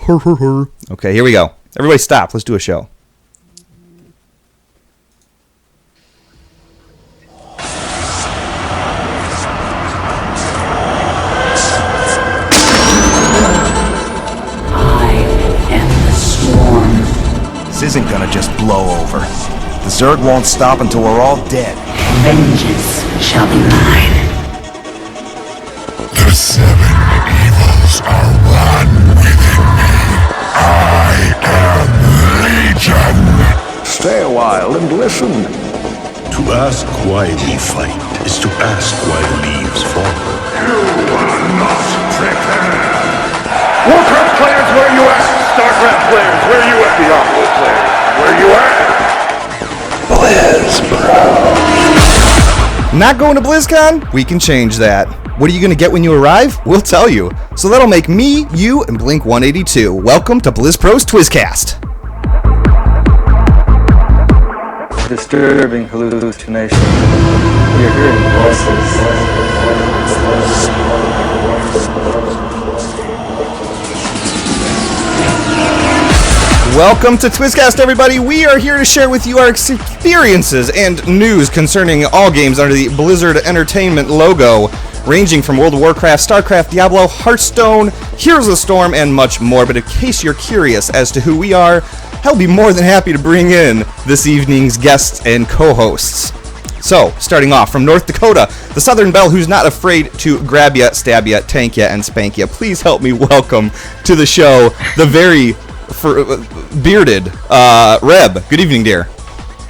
Okay, here we go. Everybody stop. Let's do a show. This isn't gonna just blow over. The Zerg won't stop until we're all dead. Vengeance shall be mine. The seven evils are one within me. I am Legion. Stay a while and listen. To ask why we fight is to ask why leaves fall. You are not prepared. Warcraft players, where you at? Starcraft players, where you at? Diablo players, where you at? BlizzPro. Not going to BlizzCon? We can change that. What are you going to get when you arrive? We'll tell you. So that'll make me, you, and Blink 182. Welcome to BlizzPro's Twizcast. Disturbing hallucination. You're hearing voices. Welcome to Twizcast, everybody. We are here to share with you our experiences and news concerning all games under the Blizzard Entertainment logo, ranging from World of Warcraft, StarCraft, Diablo, Hearthstone, Heroes of the Storm, and much more. But in case you're curious as to who we are, I'll be more than happy to bring in this evening's guests and co-hosts. So, starting off from North Dakota, the Southern Belle who's not afraid to grab ya, stab ya, tank ya, and spank ya. Please help me welcome to the show the very bearded Reb. Good evening, dear.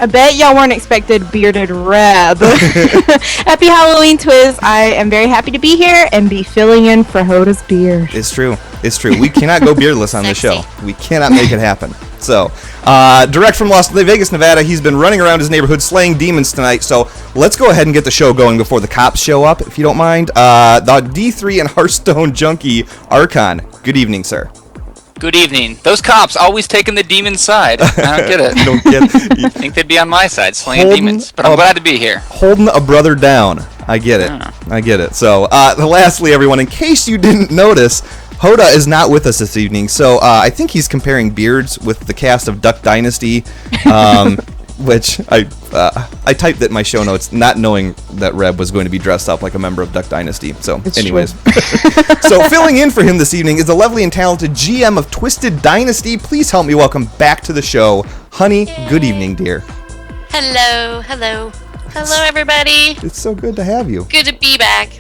I bet y'all weren't expected bearded Reb. Happy Halloween, Twiz. I am very happy to be here and be filling in for Hoda's beard. It's true. It's true. We cannot go beardless on the show. We cannot make it happen. So, direct from Las Vegas, Nevada, he's been running around his neighborhood slaying demons tonight. So, let's go ahead and get the show going before the cops show up, if you don't mind. The D3 and Hearthstone junkie, Archon. Good evening, sir. Good evening. Those cops always taking the demon's side. I don't get it. You don't get it. I think they'd be on my side, slaying demons. But I'm glad to be here. Holding a brother down. I get it. I get it. So, lastly, everyone, in case you didn't notice, Hoda is not with us this evening. So, I think he's comparing beards with the cast of Duck Dynasty, which I typed that in my show notes, not knowing that Reb was going to be dressed up like a member of Duck Dynasty. So, anyways. So, filling in for him this evening is the lovely and talented GM of Twisted Dynasty. Please help me welcome back to the show, Honey. Good evening, dear. Hello, hello. Hello, everybody. It's so good to have you. Good to be back.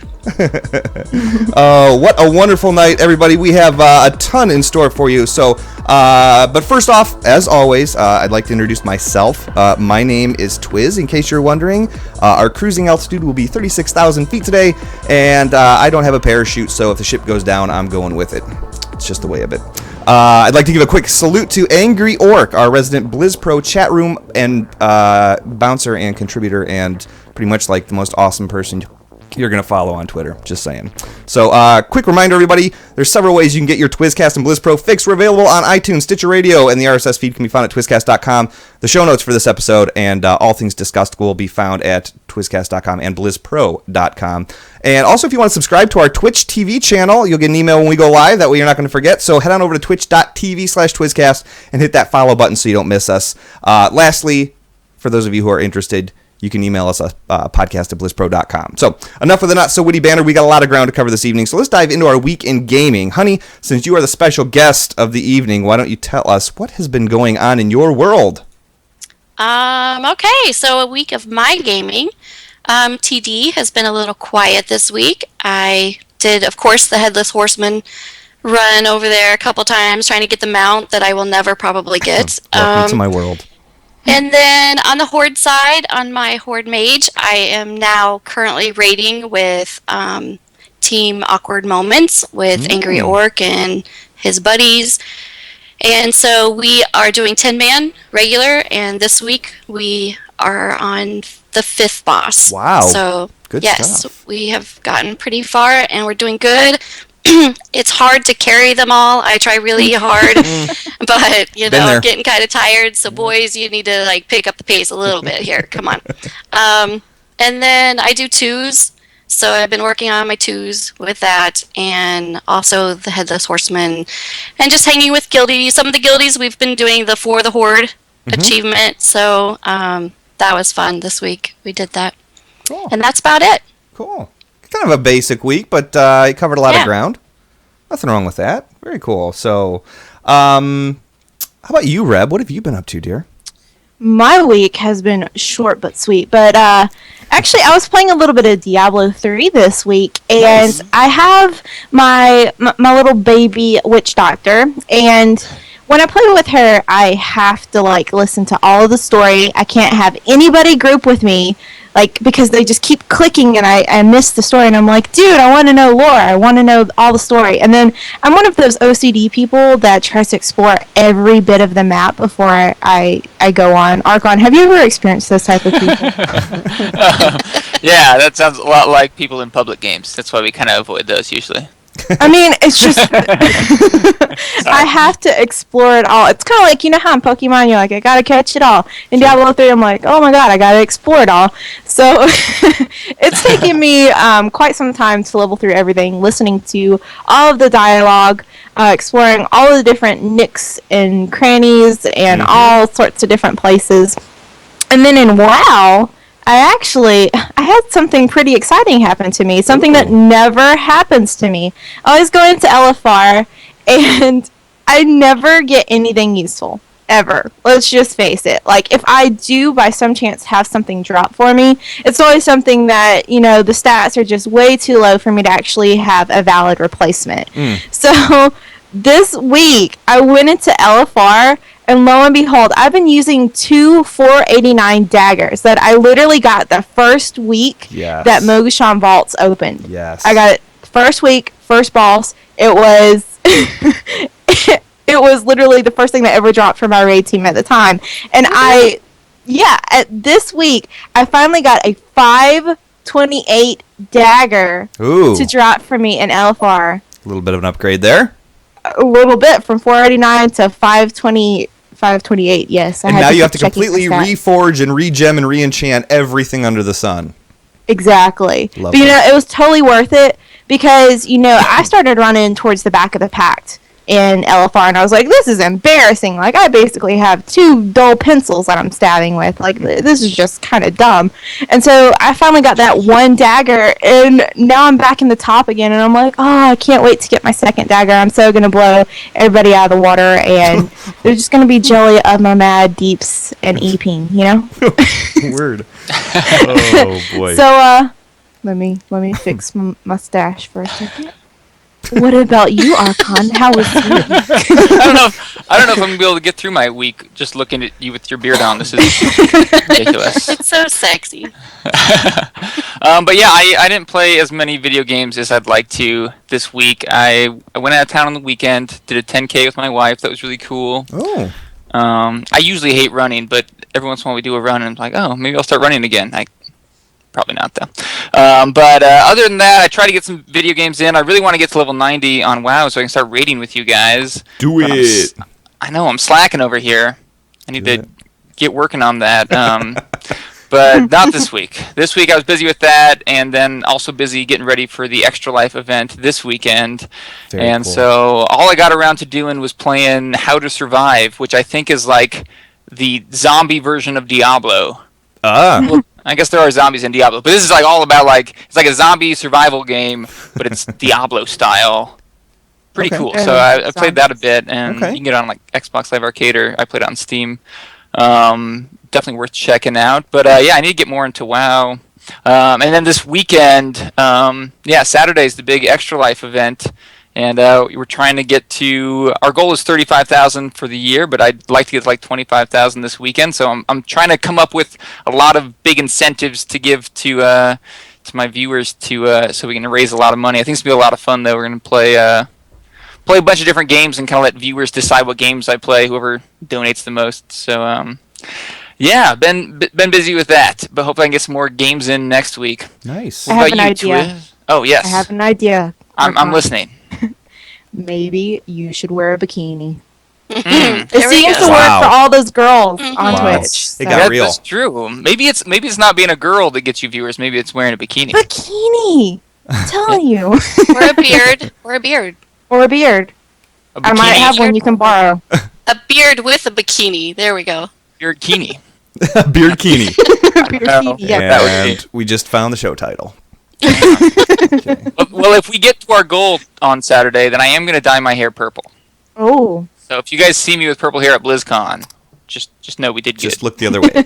What a wonderful night, everybody. We have a ton in store for you. So, but first off, as always, I'd like to introduce myself. My name is Twiz, in case you're wondering. Our cruising altitude will be 36,000 feet today, and I don't have a parachute, so if the ship goes down, I'm going with it. It's just the way of it. I'd like to give a quick salute to Angry Orc, our resident BlizzPro chat room and bouncer and contributor, and pretty much like the most awesome person you're going to follow on Twitter, just saying. So, quick reminder, everybody, there's several ways you can get your Twizcast and BlizzPro fix. We're available on iTunes, Stitcher Radio, and the RSS feed can be found at twizcast.com. The show notes for this episode and all things discussed will be found at twizcast.com and blizzpro.com. And also, if you want to subscribe to our Twitch TV channel, you'll get an email when we go live. That way you're not going to forget. So head on over to twitch.tv/twizcast and hit that follow button so you don't miss us. Lastly, for those of you who are interested, you can email us podcast at blizzpro.com. So, enough of the not-so-witty banner. We got a lot of ground to cover this evening, so let's dive into our week in gaming. Honey, since you are the special guest of the evening, why don't you tell us what has been going on in your world? Okay, so a week of my gaming. TD has been a little quiet this week. I did, of course, the Headless Horseman run over there a couple times, trying to get the mount that I will never probably get. Welcome to my world. And then on the Horde side, on my Horde Mage, I am now currently raiding with Team Awkward Moments with Angry Orc and his buddies. And so we are doing 10-man regular, and this week we are on the 5th boss. Wow. So, good yes, stuff. we have gotten pretty far, and we're doing good. It's hard to carry them all. I try really hard, but I'm getting kind of tired. So boys, you need to pick up the pace a little bit here. Come on. And then I do 2s. So I've been working on my 2s with that, and also the Headless Horseman, and just hanging with guildies. Some of the guildies we've been doing the For the Horde achievement, so that was fun this week. We did that. Cool. And that's about it. Cool. Kind of a basic week, but you covered a lot of ground. Nothing wrong with that. Very cool. So, how about you, Reb? What have you been up to, dear? My week has been short but sweet. But actually, I was playing a little bit of Diablo 3 this week, and I have my little baby witch doctor, and when I play with her, I have to listen to all of the story. I can't have anybody group with me, because they just keep clicking, and I miss the story, and I'm like, dude, I want to know lore. I want to know all the story. And then I'm one of those OCD people that tries to explore every bit of the map before I go on Archon. Have you ever experienced this type of people? Yeah, that sounds a lot like people in public games. That's why we kind of avoid those usually. I mean, it's just I have to explore it all. It's kind of like, you know how in Pokemon you're like, I gotta catch it all. In Diablo 3, I'm like, oh my god, I gotta explore it all. So it's taken me quite some time to level through everything, listening to all of the dialogue, exploring all of the different nooks and crannies and all sorts of different places. And then in WoW, I had something pretty exciting happen to me, something that never happens to me. I always go into LFR, and I never get anything useful, ever. Let's just face it. If I do by some chance have something drop for me, it's always something that, the stats are just way too low for me to actually have a valid replacement. So this week, I went into LFR, and lo and behold, I've been using 2 489 daggers that I literally got the first week that Mogushon Vaults opened. Yes. I got it first week, first boss. It was it was literally the first thing that ever dropped for my raid team at the time. And at this week, I finally got a 528 dagger to drop for me in LFR. A little bit of an upgrade there. A little bit, from 489 to 528, yes. And now you have to completely reforge and regem and reenchant everything under the sun. Exactly. Love but it was totally worth it because, I started running towards the back of the pact in LFR, and I was like, this is embarrassing. I basically have 2 dull pencils that I'm stabbing with. This is just kind of dumb. And so I finally got that one dagger, and now I'm back in the top again, and I'm like, oh, I can't wait to get my second dagger. I'm so going to blow everybody out of the water, and they're just going to be jelly of my mad deeps and eeping, Word. Oh, boy. So, let me fix my mustache for a second. What about you, Archon? How was your week? I don't know if I'm gonna be able to get through my week just looking at you with your beard on. This is ridiculous. It's so sexy. But yeah, I didn't play as many video games as I'd like to this week. I went out of town on the weekend, did a 10K with my wife. That was really cool. Oh. I usually hate running, but every once in a while we do a run, and I'm like, oh, maybe I'll start running again. Probably not, though. But other than that, I try to get some video games in. I really want to get to level 90 on WoW so I can start raiding with you guys. Do it. I know, I'm slacking over here. I need to get working on that. But not this week. This week I was busy with that, and then also busy getting ready for the Extra Life event this weekend. Very cool. So all I got around to doing was playing How to Survive, which I think is like the zombie version of Diablo. Well, I guess there are zombies in Diablo, but this is all about it's like a zombie survival game, but it's Diablo style. Pretty cool. So I played that a bit, and you can get it on Xbox Live Arcade, or I played it on Steam. Definitely worth checking out. But yeah, I need to get more into WoW. And then this weekend, Saturday's the big Extra Life event. And we're trying to get to, our goal is 35,000 for the year, but I'd like to get to 25,000 this weekend. So I'm trying to come up with a lot of big incentives to give to my viewers so we can raise a lot of money. I think it's going to be a lot of fun, though. We're going to play a bunch of different games and kind of let viewers decide what games I play, whoever donates the most. So yeah, been busy with that, but hopefully I can get some more games in next week. Nice. I have an idea. Oh, yes. I have an idea. I'm listening. Maybe you should wear a bikini. It There we seems go. to work Wow. for all those girls on Wow. Twitch. It so. got real. That's true. Maybe it's not being a girl that gets you viewers. Maybe it's wearing a bikini. Bikini. I'm telling you. Or a beard. Or a beard. Or a beard. A I might bikini. have one you can borrow. A beard with a bikini. There we go. Beardkini. Beardkini. Bikini, yeah. that would And we just found the show title. Well, if we get to our goal on Saturday, then I am going to dye my hair purple. Oh. So if you guys see me with purple hair at BlizzCon, just know we did good. Just look the other way.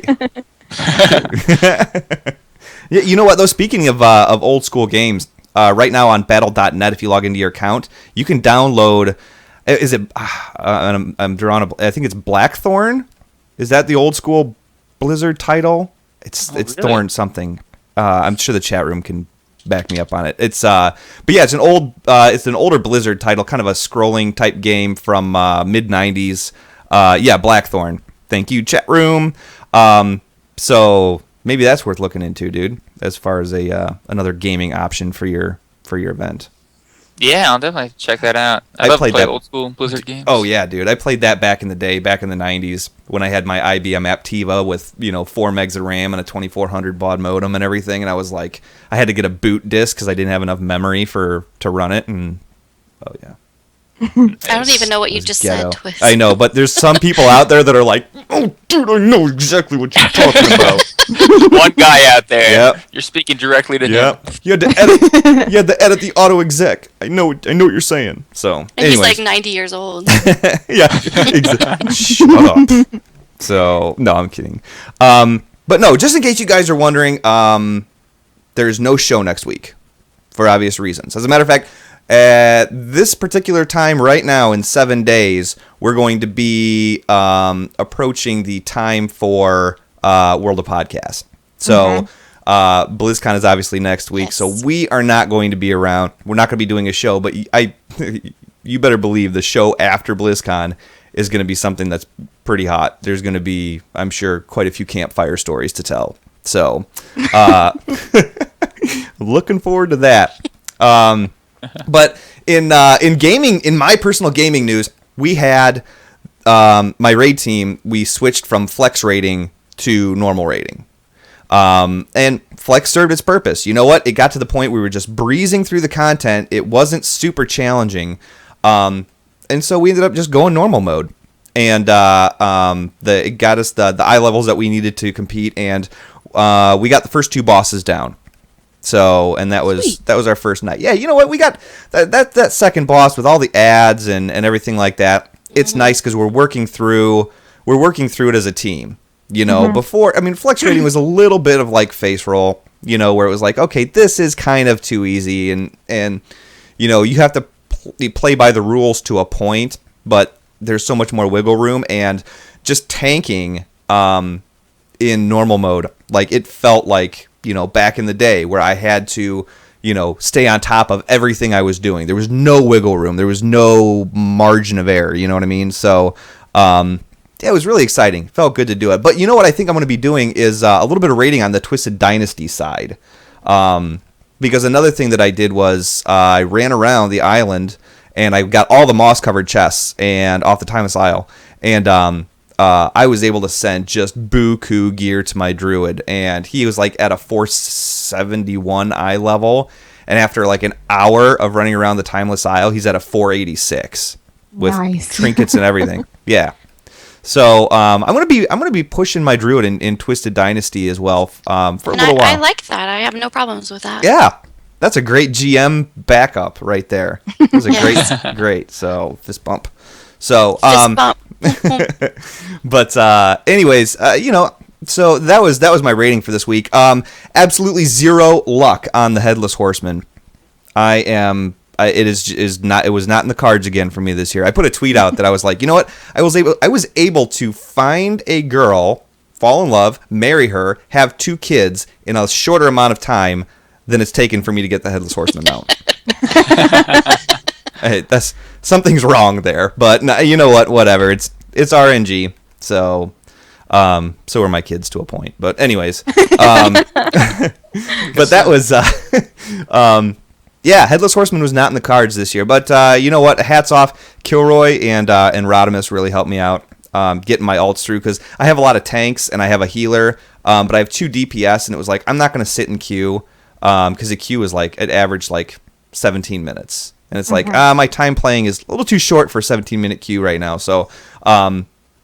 Yeah, you know what though? Speaking of old school games, right now on Battle.net, if you log into your account, you can download. Is it? I'm drawing. I think it's Blackthorn. Is that the old school Blizzard title? It's really? Thorn something. I'm sure the chat room can back me up on it. It's but yeah, it's an older Blizzard title, kind of a scrolling type game from mid '90s. Yeah, Blackthorn. Thank you, chat room. So maybe that's worth looking into, dude. As far as another gaming option for your event. Yeah, I'll definitely check that out. I I love to played play that- old school Blizzard games. Oh yeah, dude. I played that back in the day, back in the '90s, when I had my IBM Aptiva with 4 megs of RAM and a 2400 baud modem and everything, and I was like, I had to get a boot disk because I didn't have enough memory to run it, and oh yeah. I don't even know what you just Ghetto. said, Twist. I know, but there's some people out there that are like, oh, dude, I know exactly what you're talking about. One guy out there. Yep. You're speaking directly to him. Yep. You had to edit the auto exec. I know what you're saying. So, And he's anyways. like 90 years old. Yeah. Exactly. Shut up. So, no, I'm kidding. But no, just in case you guys are wondering, there's no show next week for obvious reasons. As a matter of fact, at this particular time right now in 7 days, we're going to be approaching the time for World of Podcast. So BlizzCon is obviously next week, Yes. so we are not going to be around. We're not going to be doing a show, but you better believe the show after BlizzCon is going to be something that's pretty hot. There's going to be, I'm sure, quite a few campfire stories to tell. So, looking forward to that. But in gaming, in my personal gaming news, we had my raid team. We switched from flex rating to normal rating, and flex served its purpose. You know what? It got to the point we were just breezing through the content. It wasn't super challenging, and so we ended up just going normal mode. And it got us the eye levels that we needed to compete, and we got the first 2 bosses down. So, and that was our first night. Yeah, you know what? We got that second boss with all the ads and everything like that. It's nice because we're working through it as a team. Before, I mean, flex rating was a little bit of like face roll, where it was like, okay, this is kind of too easy, and you have to play by the rules to a point, but there's so much more wiggle room, and just tanking in normal mode, like it felt like, back in the day where I had to, stay on top of everything I was doing. There was no wiggle room. There was no margin of error. You know what I mean? So, yeah, it was really exciting. Felt good to do it. But you know what I think I'm going to be doing is a little bit of rating on the Twisted Dynasty side. Because another thing that I did was I ran around the island and I got all the moss-covered chests and off the Timeless Isle. And I was able to send just buku gear to my druid, and he was like at a 471 eye level, and after like an hour of running around the Timeless Isle, he's at a 486 with Nice. trinkets and everything. Yeah. So I'm gonna be pushing my druid in Twisted Dynasty as well for a little while. I like that. I have no problems with that. Yeah, that's a great GM backup right there. It was a great. So fist bump. So Fist bump. but anyways, so that was my rating for this week. Absolutely zero luck on the Headless Horseman. It was not in the cards again for me this year. I put a tweet out that I was like, you know what? I was able to find a girl, fall in love, marry her, have 2 kids in a shorter amount of time than it's taken for me to get the Headless Horseman mount. That's something's wrong there, but you know what? Whatever. It's RNG, so are my kids to a point. But anyways, but that was Yeah, Headless Horseman was not in the cards this year, but you know what? Hats off, Kilroy and Rodimus really helped me out getting my ults through, because I have a lot of tanks and I have a healer, but I have 2 DPS, and it was like, I'm not going to sit in queue, because the queue is like, it averaged like 17 minutes. And it's like, my time playing is a little too short for a 17-minute queue right now. So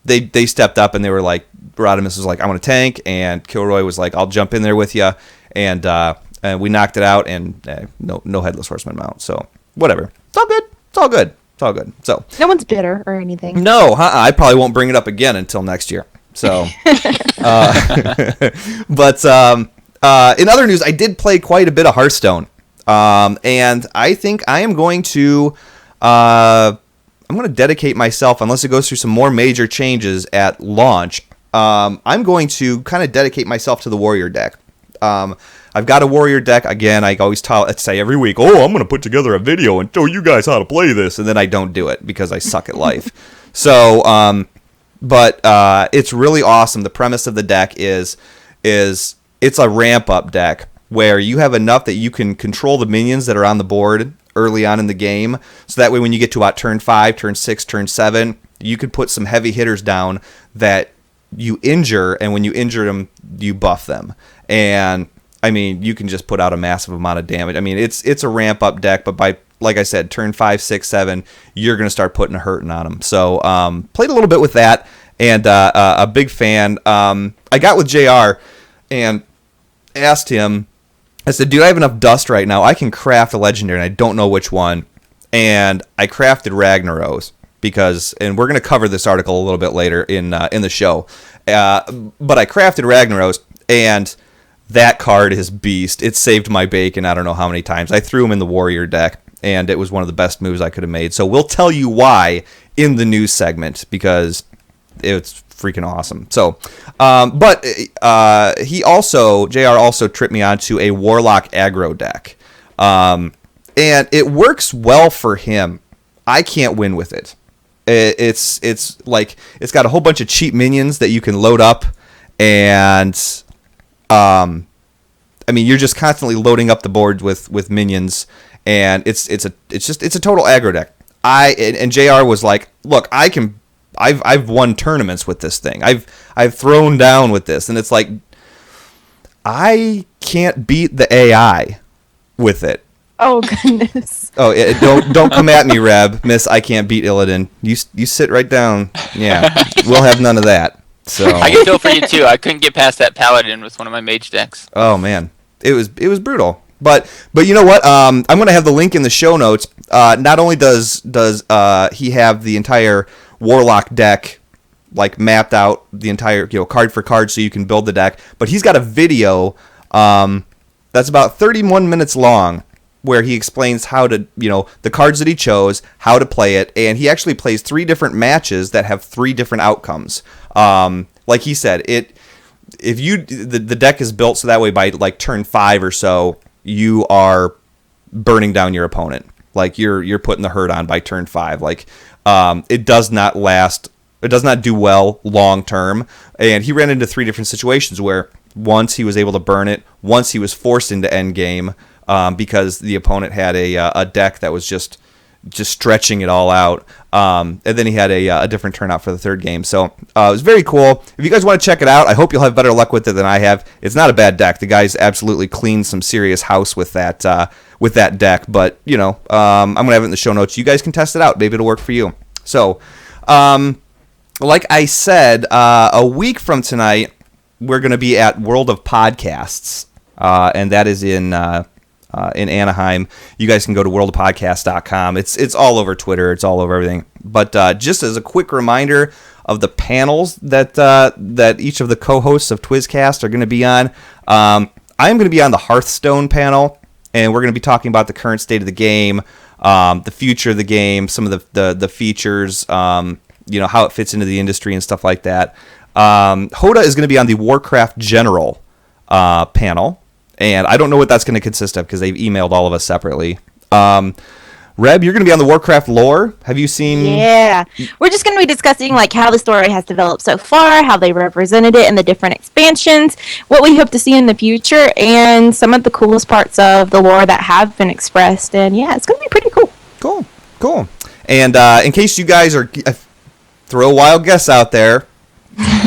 they stepped up, and they were like, Rodimus was like, I want to tank, and Kilroy was like, I'll jump in there with you, and we knocked it out, and no Headless Horseman mount. So whatever, it's all good. It's all good. It's all good. So no one's bitter or anything. No, I probably won't bring it up again until next year. So, but in other news, I did play quite a bit of Hearthstone, and I think I am going to dedicate myself, unless it goes through some more major changes at launch. I'm going to kind of dedicate myself to the warrior deck. I've got a warrior deck. Again, I always say every week, oh, I'm going to put together a video and show you guys how to play this, and then I don't do it because I suck at life. So, but it's really awesome. The premise of the deck is it's a ramp-up deck where you have enough that you can control the minions that are on the board early on in the game. So that way when you get to about turn 5, turn 6, turn 7, you could put some heavy hitters down that you injure, and when you injure them, you buff them. And I mean, you can just put out a massive amount of damage. I mean, it's a ramp up deck, but by, like I said, turn 5, 6, 7, you're going to start putting a hurting on them. So played a little bit with that, and a big fan. I got with JR and asked him, I said, dude, I have enough dust right now. I can craft a legendary, and I don't know which one. And I crafted Ragnaros. And we're going to cover this article a little bit later in the show. But I crafted Ragnaros, and that card is beast. It saved my bacon I don't know how many times. I threw him in the warrior deck, and it was one of the best moves I could have made. So we'll tell you why in the news segment, because it's freaking awesome. So, but JR also tripped me onto a Warlock aggro deck. And it works well for him. I can't win with it. It's like, it's got a whole bunch of cheap minions that you can load up, and I mean, you're just constantly loading up the board with minions, and it's a total aggro deck. And JR was like, look, I've won tournaments with this thing. I've thrown down with this, and it's like, I can't beat the AI with it. Oh goodness. Oh, don't come at me, Reb. Miss, I can't beat Illidan. You sit right down. Yeah, we'll have none of that. So I can feel for you too. I couldn't get past that Paladin with one of my mage decks. Oh man, it was brutal. But you know what? I'm gonna have the link in the show notes. Not only does he have the entire Warlock deck like mapped out, the entire card for card, so you can build the deck, but he's got a video that's about 31 minutes long, where he explains how to, the cards that he chose, how to play it, and he actually plays 3 different matches that have 3 different outcomes. Like he said, the deck is built so that way by like turn 5 or so, you are burning down your opponent. Like you're putting the hurt on by turn 5. Like it does not last. It does not do well long term. And he ran into 3 different situations where once he was able to burn it, once he was forced into end game. Because the opponent had a deck that was just stretching it all out, and then he had a different turnout for the 3rd game. So it was very cool. If you guys want to check it out, I hope you'll have better luck with it than I have. It's not a bad deck. The guy's absolutely cleaned some serious house with that deck. But I'm gonna have it in the show notes. You guys can test it out. Maybe it'll work for you. So, like I said, a week from tonight, we're gonna be at World of Podcasts, and that is in Anaheim. You guys can go to worldofpodcast.com. It's all over Twitter. It's all over everything. But just as a quick reminder of the panels that each of the co-hosts of TwizCast are going to be on, I'm going to be on the Hearthstone panel, and we're going to be talking about the current state of the game, the future of the game, some of the features, how it fits into the industry and stuff like that. Hoda is going to be on the Warcraft General panel. And I don't know what that's going to consist of because they've emailed all of us separately. Reb, you're going to be on the Warcraft lore. Have you seen? Yeah. We're just going to be discussing like how the story has developed so far, how they represented it in the different expansions, what we hope to see in the future, and some of the coolest parts of the lore that have been expressed. And yeah, it's going to be pretty cool. Cool. And in case you guys are throw a wild guess out there,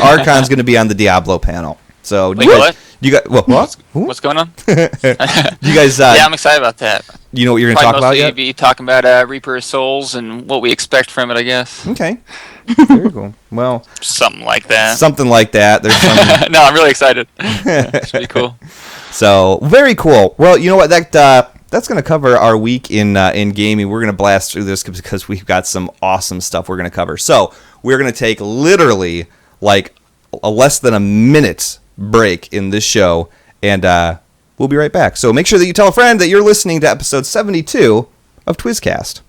Archon's going to be on the Diablo panel. So Wait, what? You got what? What's going on? You guys? Yeah, I'm excited about that. You know what you're going to talk about yet? Be talking about Reaper of Souls and what we expect from it, I guess. Okay. Very cool. Well, something like that. There's some. No, I'm really excited. It should be cool. So very cool. Well, you know what? That's going to cover our week in gaming. We're going to blast through this because we've got some awesome stuff we're going to cover. So we're going to take literally like a less than a minute break in this show, and we'll be right back. So make sure that you tell a friend that you're listening to episode 72 of TwizCast.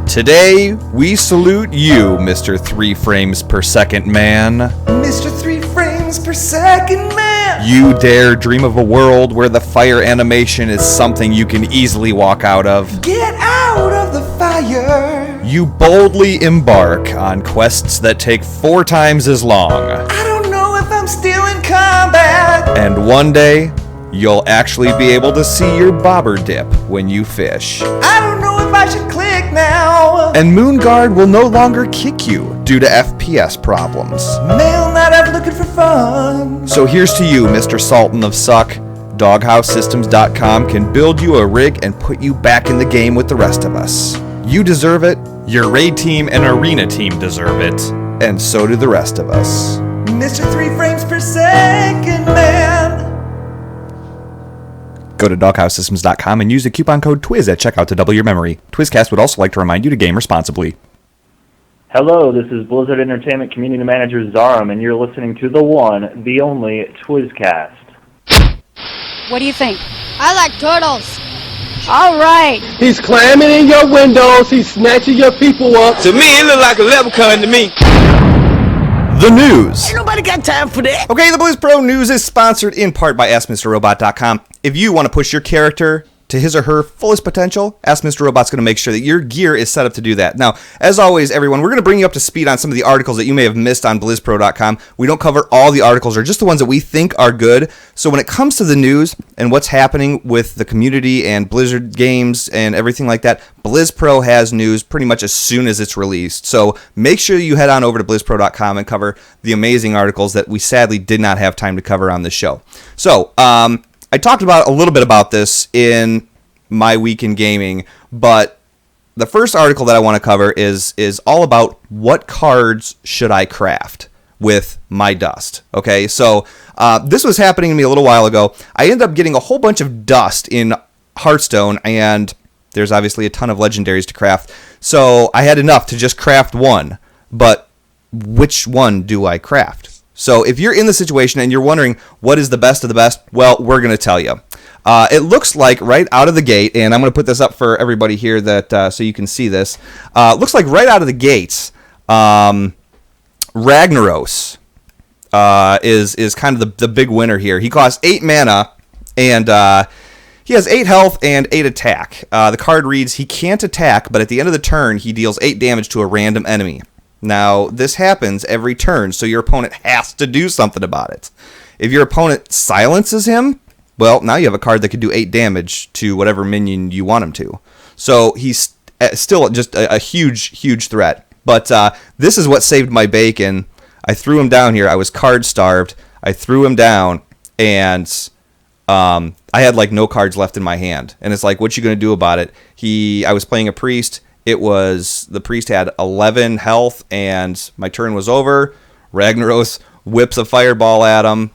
Today, we salute you, Mr. 3 frames per second man. Mr. 3 frames per second man! You dare dream of a world where the fire animation is something you can easily walk out of. Get out of the fire! You boldly embark on quests that take 4 times as long. I don't know if I'm still in combat! And one day, you'll actually be able to see your bobber dip when you fish. I don't know if I should click now. And Moonguard will no longer kick you due to FPS problems. Mail not out looking for fun. So here's to you, Mr. Sultan of Suck. DoghouseSystems.com can build you a rig and put you back in the game with the rest of us. You deserve it. Your raid team and arena team deserve it. And so do the rest of us. Mr. 3 frames per second, man. Go to DoghouseSystems.com and use the coupon code TWIZ at checkout to double your memory. TwizCast would also like to remind you to game responsibly. Hello, this is Blizzard Entertainment Community Manager Zarum, and you're listening to the one, the only TwizCast. What do you think? I like turtles. All right. He's climbing in your windows. He's snatching your people up. To me, it look like a leprechaun to me. The news. Ain't nobody got time for that. Okay, the BlizzPro news is sponsored in part by AskMrRobot.com. If you want to push your character to his or her fullest potential, Ask Mr. Robot's going to make sure that your gear is set up to do that. Now, as always, everyone, we're going to bring you up to speed on some of the articles that you may have missed on BlizzPro.com. We don't cover all the articles, or just the ones that we think are good. So when it comes to the news and what's happening with the community and Blizzard games and everything like that, BlizzPro has news pretty much as soon as it's released. So make sure you head on over to BlizzPro.com and cover the amazing articles that we sadly did not have time to cover on this show. So, I talked about a little bit about this in my week in gaming, but the first article that I want to cover is all about what cards should I craft with my dust. Okay, so this was happening to me a little while ago. I ended up getting a whole bunch of dust in Hearthstone, and there's obviously a ton of legendaries to craft. So I had enough to just craft one, but which one do I craft? So if you're in the situation and you're wondering what is the best of the best, well, we're going to tell you. It looks like right out of the gate, and I'm going to put this up for everybody here that so you can see this. Looks like right out of the gates, Ragnaros is kind of the big winner here. He costs 8 mana, and he has 8 health and 8 attack. The card reads, he can't attack, but at the end of the turn, he deals 8 damage to a random enemy. Now, this happens every turn, so your opponent has to do something about it. If your opponent silences him, well, now you have a card that can do 8 damage to whatever minion you want him to. So he's still just a huge, huge threat. But this is what saved my bacon. I threw him down here. I was card starved. I threw him down, and I had like no cards left in my hand. And it's like, what you going to do about it? I was playing a priest. The priest had 11 health, and my turn was over. Ragnaros whips a fireball at him,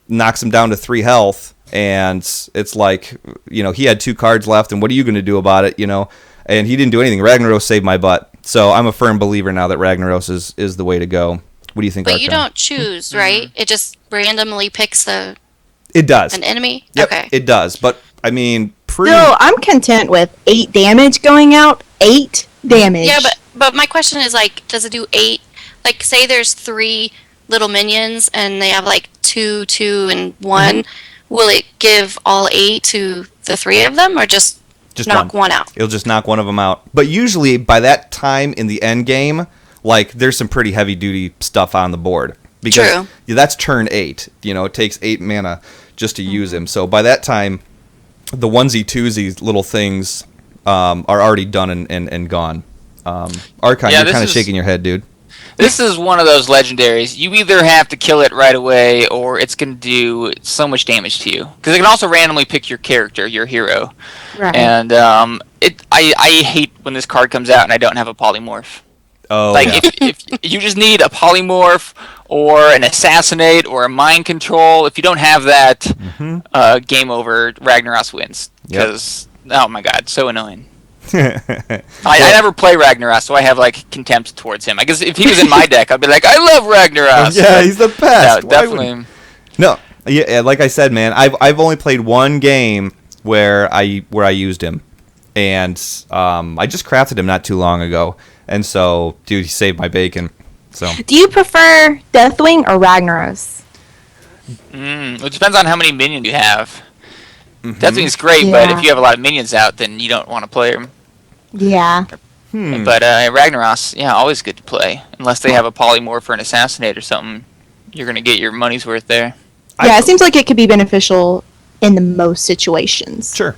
knocks him down to 3 health, and it's like, he had 2 cards left, and what are you going to do about it, And he didn't do anything. Ragnaros saved my butt. So I'm a firm believer now that Ragnaros is the way to go. What do you think, But Archon? you don't choose, right? It just randomly picks It does. an enemy? Yep, Okay. it does. But, I mean, So I'm content with 8 damage going out. 8 damage. Yeah, but my question is, like, does it do 8? Like, say there's 3 little minions, and they have, like, 2, 2, and 1. will it give all 8 to the 3 of them, or just knock one out? It'll just knock one of them out. But usually by that time in the end game, like there's some pretty heavy duty stuff on the board. Because that's turn 8. It takes 8 mana just to use him. So by that time, the onesie twosie little things are already done and gone. Archon, you're kind of shaking your head, dude. This is one of those legendaries. You either have to kill it right away, or it's going to do so much damage to you. Because it can also randomly pick your character, your hero. Right. And I hate when this card comes out and I don't have a polymorph. Oh, if you just need a polymorph or an assassinate or a mind control, if you don't have that, game over. Ragnaros wins. Because oh my god, so annoying. I never play Ragnaros, so I have like contempt towards him. I guess if he was in my deck, I'd be like, I love Ragnaros. Yeah, he's the best. No, definitely. No, yeah, like I said, man, I've only played one game where I used him, and I just crafted him not too long ago. And so, dude, he saved my bacon. So, do you prefer Deathwing or Ragnaros? It depends on how many minions you have. Deathwing's great, but if you have a lot of minions out, then you don't want to play him. Yeah. But Ragnaros, always good to play. Unless they have a polymorph or an assassinate or something, you're going to get your money's worth there. Yeah, it seems like it could be beneficial in the most situations. Sure,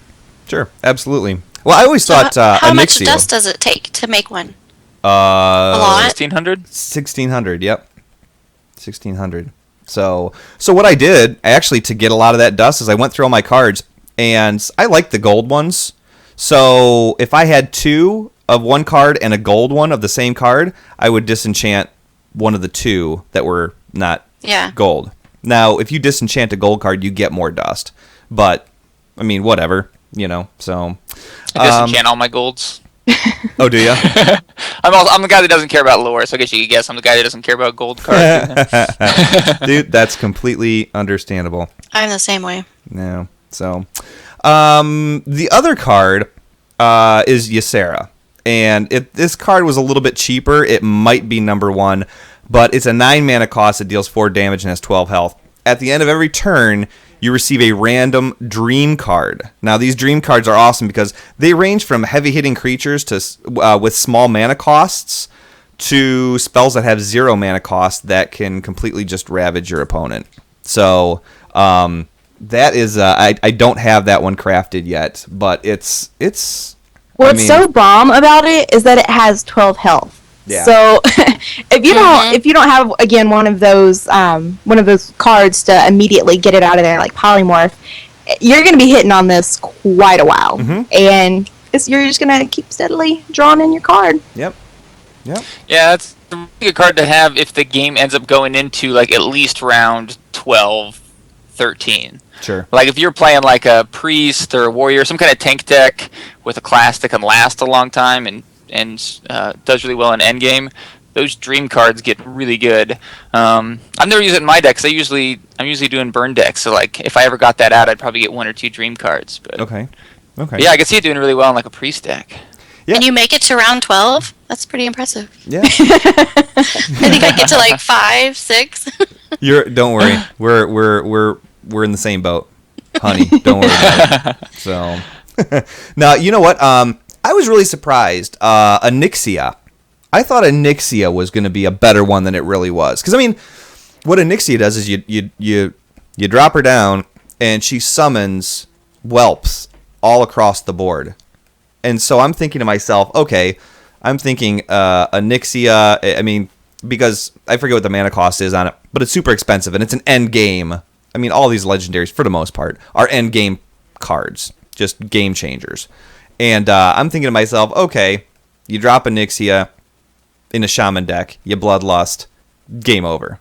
absolutely. Well, I always thought how much dust does it take to make one? A lot? 1,600? 1,600, yep. 1,600. So what I did, actually, to get a lot of that dust is I went through all my cards, and I like the gold ones. So if I had 2 of one card and a gold one of the same card, I would disenchant one of the 2 that were not gold. Now, if you disenchant a gold card, you get more dust. But, I mean, whatever, so... I disenchant all my golds. Oh, do you? I'm the guy that doesn't care about lore, so I guess you could guess I'm the guy that doesn't care about gold cards. Dude, that's completely understandable. I'm the same way. Yeah. So, the other card is Ysera, and if this card was a little bit cheaper, it might be number 1, but it's a 9 mana cost. It deals 4 damage and has 12 health. At the end of every turn, you receive a random dream card. Now, these dream cards are awesome because they range from heavy-hitting creatures to with small mana costs to spells that have 0 mana cost that can completely just ravage your opponent. So, that is... I don't have that one crafted yet, but it's... What's so bomb about it is that it has 12 health. Yeah. So if you don't have again one of those cards to immediately get it out of there like polymorph, you're going to be hitting on this quite a while, and you're just going to keep steadily drawing in your card. Yep. Yeah, that's a really good card to have if the game ends up going into like at least round 12, 13. Sure. Like if you're playing like a priest or a warrior, some kind of tank deck with a class that can last a long time and does really well in endgame, those dream cards get really good. I've never used it in my decks. I'm usually doing burn decks, so like if I ever got that out, I'd probably get 1 or 2 dream cards. But okay. Yeah, I can see it doing really well in like a priest deck. Yeah. And you make it to round 12? That's pretty impressive. Yeah. I think I get to like 5, 6. Don't worry. We're in the same boat, honey. Don't worry about it. So now you know what? I was really surprised. Onyxia. I thought Onyxia was going to be a better one than it really was. Because, I mean, what Onyxia does is you drop her down, and she summons whelps all across the board. And so I'm thinking to myself, okay, Onyxia, I mean, because I forget what the mana cost is on it, but it's super expensive, and it's an end game. I mean, all these legendaries, for the most part, are end game cards, just game changers. And I'm thinking to myself, okay, you drop Onyxia in a shaman deck, you bloodlust, game over.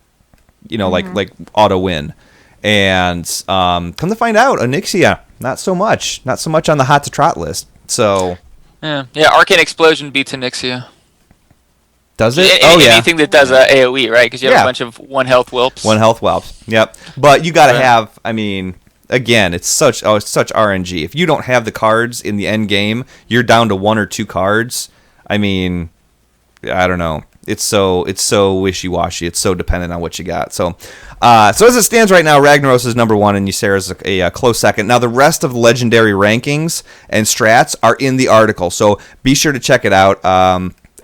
Like auto win. And come to find out, Onyxia, not so much on the hot to trot list. So yeah, Arcane Explosion beats Onyxia. Does it? Anything that does AoE, right? Because you have a bunch of 1 health whelps. 1 health whelps. Yep. But you got to have. I mean, again, it's such RNG. If you don't have the cards in the end game, you're down to 1 or 2 cards. I mean, I don't know. It's so wishy-washy. It's so dependent on what you got. So as it stands right now, Ragnaros is number 1 and Ysera's a close second. Now the rest of the legendary rankings and strats are in the article, so be sure to check it out.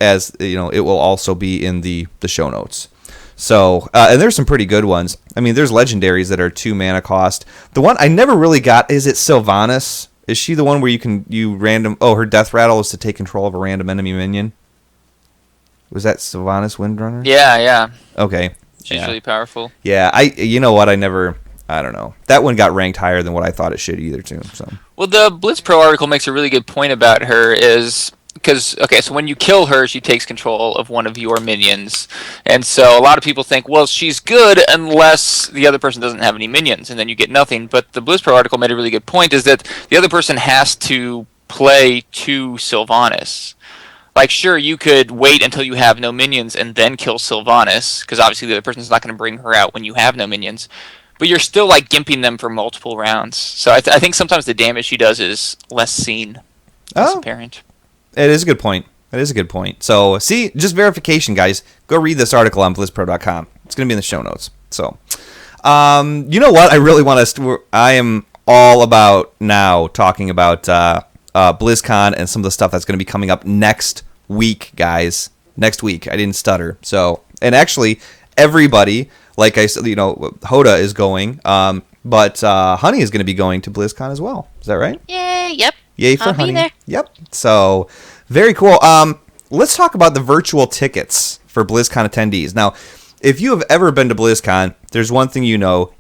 As you know, it will also be in the show notes. So and there's some pretty good ones. I mean, there's legendaries that are 2 mana cost. The one I never really got, is it Sylvanas? Is she the one where her death rattle is to take control of a random enemy minion? Was that Sylvanas Windrunner? Yeah. Okay. She's really powerful. Yeah, you know what? I don't know. That one got ranked higher than what I thought it should either, too. So. Well, the BlizzPro article makes a really good point about her so when you kill her, she takes control of one of your minions. And so a lot of people think, well, she's good unless the other person doesn't have any minions, and then you get nothing. But the BlizzPro article made a really good point, is that the other person has to play to Sylvanas. Like, sure, you could wait until you have no minions and then kill Sylvanas, because obviously the other person's not going to bring her out when you have no minions. But you're still, like, gimping them for multiple rounds. So I think sometimes the damage she does is less seen, less apparent. It is a good point. So, see, just verification, guys. Go read this article on BlizzPro.com. It's going to be in the show notes. So, you know what? I really want to... I am all about now talking about BlizzCon and some of the stuff that's going to be coming up next week, guys. Next week. I didn't stutter. So, and actually, everybody, like I said, Hoda is going, but Honey is going to be going to BlizzCon as well. Is that right? Yay, yep. Yay for I'll Honey. be there. Yep. So, very cool. Let's talk about the virtual tickets for BlizzCon attendees. Now, if you have ever been to BlizzCon, there's one thing you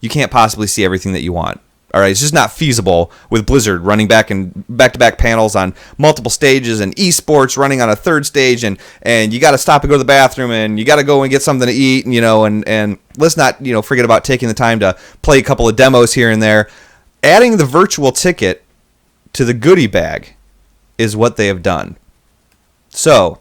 can't possibly see everything that you want. All right, it's just not feasible with Blizzard running back-to-back panels on multiple stages and esports running on a third stage, and you got to stop and go to the bathroom, and you got to go and get something to eat, and let's not forget about taking the time to play a couple of demos here and there. Adding the virtual ticket to the goodie bag is what they have done. So,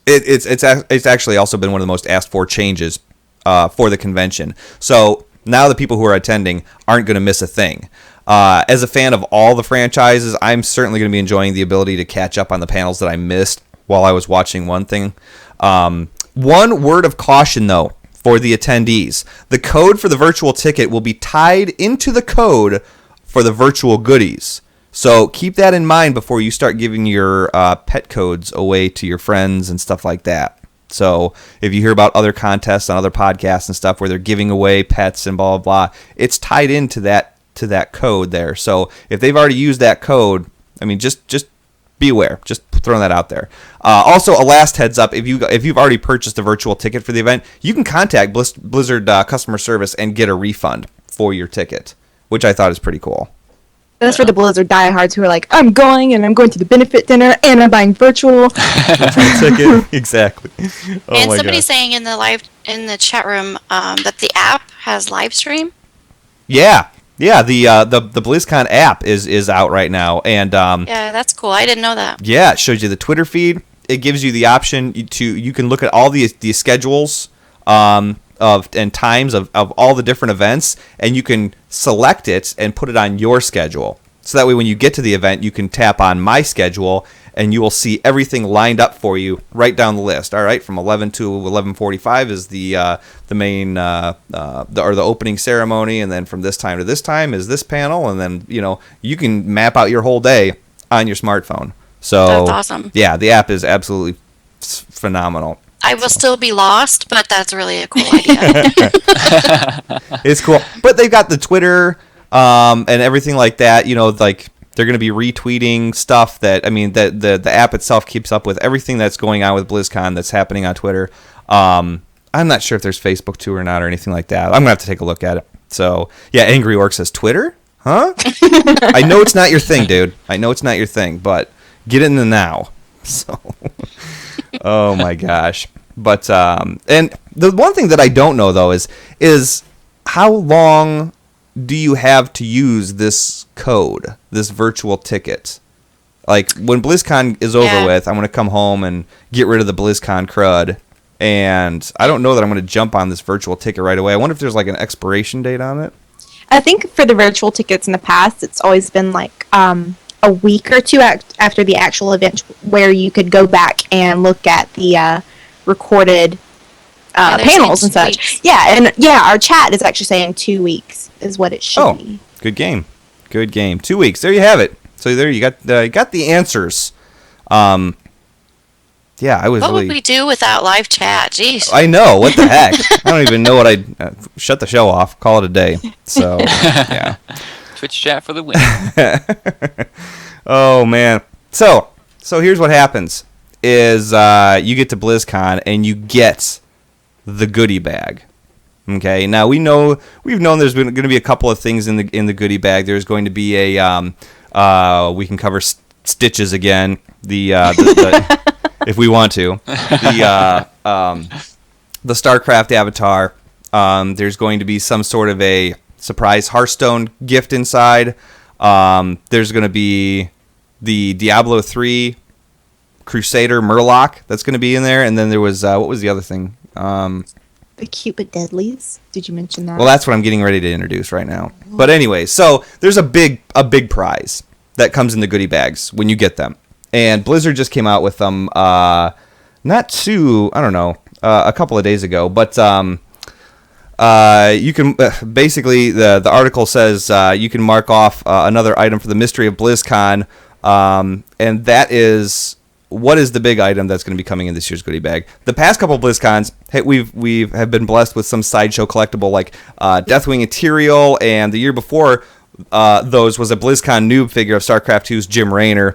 it's actually also been one of the most asked for changes for the convention. So now the people who are attending aren't going to miss a thing. As a fan of all the franchises, I'm certainly going to be enjoying the ability to catch up on the panels that I missed while I was watching one thing. One word of caution, though, for the attendees. The code for the virtual ticket will be tied into the code for the virtual goodies. So keep that in mind before you start giving your pet codes away to your friends and stuff like that. So if you hear about other contests on other podcasts and stuff where they're giving away pets and blah, blah, blah, it's tied into that code there. So if they've already used that code, I mean, just be aware. Just throwing that out there. Also, a last heads up, if you've already purchased a virtual ticket for the event, you can contact Blizzard customer service and get a refund for your ticket, which I thought is pretty cool. That's for the Blizzard diehards who are like, I'm going to the benefit dinner and I'm buying virtual ticket. Exactly. Oh and my somebody's God. saying in the chat room that the app has live stream. Yeah. The BlizzCon app is out right now, and yeah, that's cool. I didn't know that. Yeah, it shows you the Twitter feed. It gives you the option you can look at all the schedules and times of all the different events, and you can select it and put it on your schedule. So that way when you get to the event, you can tap on my schedule and you will see everything lined up for you right down the list. All right, from 11 to 11:45 is the main the opening ceremony, and then from this time to this time is this panel, and then you can map out your whole day on your smartphone. So that's awesome. Yeah, the app is absolutely phenomenal. I will still be lost, but that's really a cool idea. It's cool. But they've got the Twitter and everything like that. Like they're going to be retweeting stuff that the app itself keeps up with everything that's going on with BlizzCon that's happening on Twitter. I'm not sure if there's Facebook too or not or anything like that. I'm going to have to take a look at it. So, yeah, Angry Orc says, Twitter? Huh? I know it's not your thing, dude. I know it's not your thing, but get in the now. So, oh my gosh. But and the one thing that I don't know though is how long do you have to use this code, this virtual ticket? Like when BlizzCon is over with, I'm going to come home and get rid of the BlizzCon crud, and I don't know that I'm going to jump on this virtual ticket right away. I wonder if there's like an expiration date on it. I think for the virtual tickets in the past, it's always been like a a week or two after the actual event where you could go back and look at the recorded panels and such. Weeks. Yeah, our chat is actually saying 2 weeks is what it should be. Good game. 2 weeks. There you have it. So there you got the answers. Yeah, I was. What would we do without live chat? Jeez. I know. What the heck? I don't even know what I'd shut the show off. Call it a day. So yeah. Twitch chat for the win. Oh man. So here's what happens: is you get to BlizzCon and you get the goodie bag. Okay. Now we've known there's going to be a couple of things in the goodie bag. There's going to be a we can cover Stitches again. The if we want to, the StarCraft avatar. There's going to be some sort of a surprise Hearthstone gift inside. There's going to be the Diablo 3 Crusader Murloc that's going to be in there, and then there was what was the other thing? The Cupid Deadlies. Did you mention that? Well, that's what I'm getting ready to introduce right now. But anyway, so there's a big prize that comes in the goodie bags when you get them. And Blizzard just came out with them, a couple of days ago. But you can basically the article says you can mark off another item for the mystery of BlizzCon, and that is what is the big item that's going to be coming in this year's goodie bag. The past couple of BlizzCons, hey, we have been blessed with some sideshow collectible like Deathwing Ethereal, and the year before those was a BlizzCon noob figure of StarCraft 2's Jim Raynor.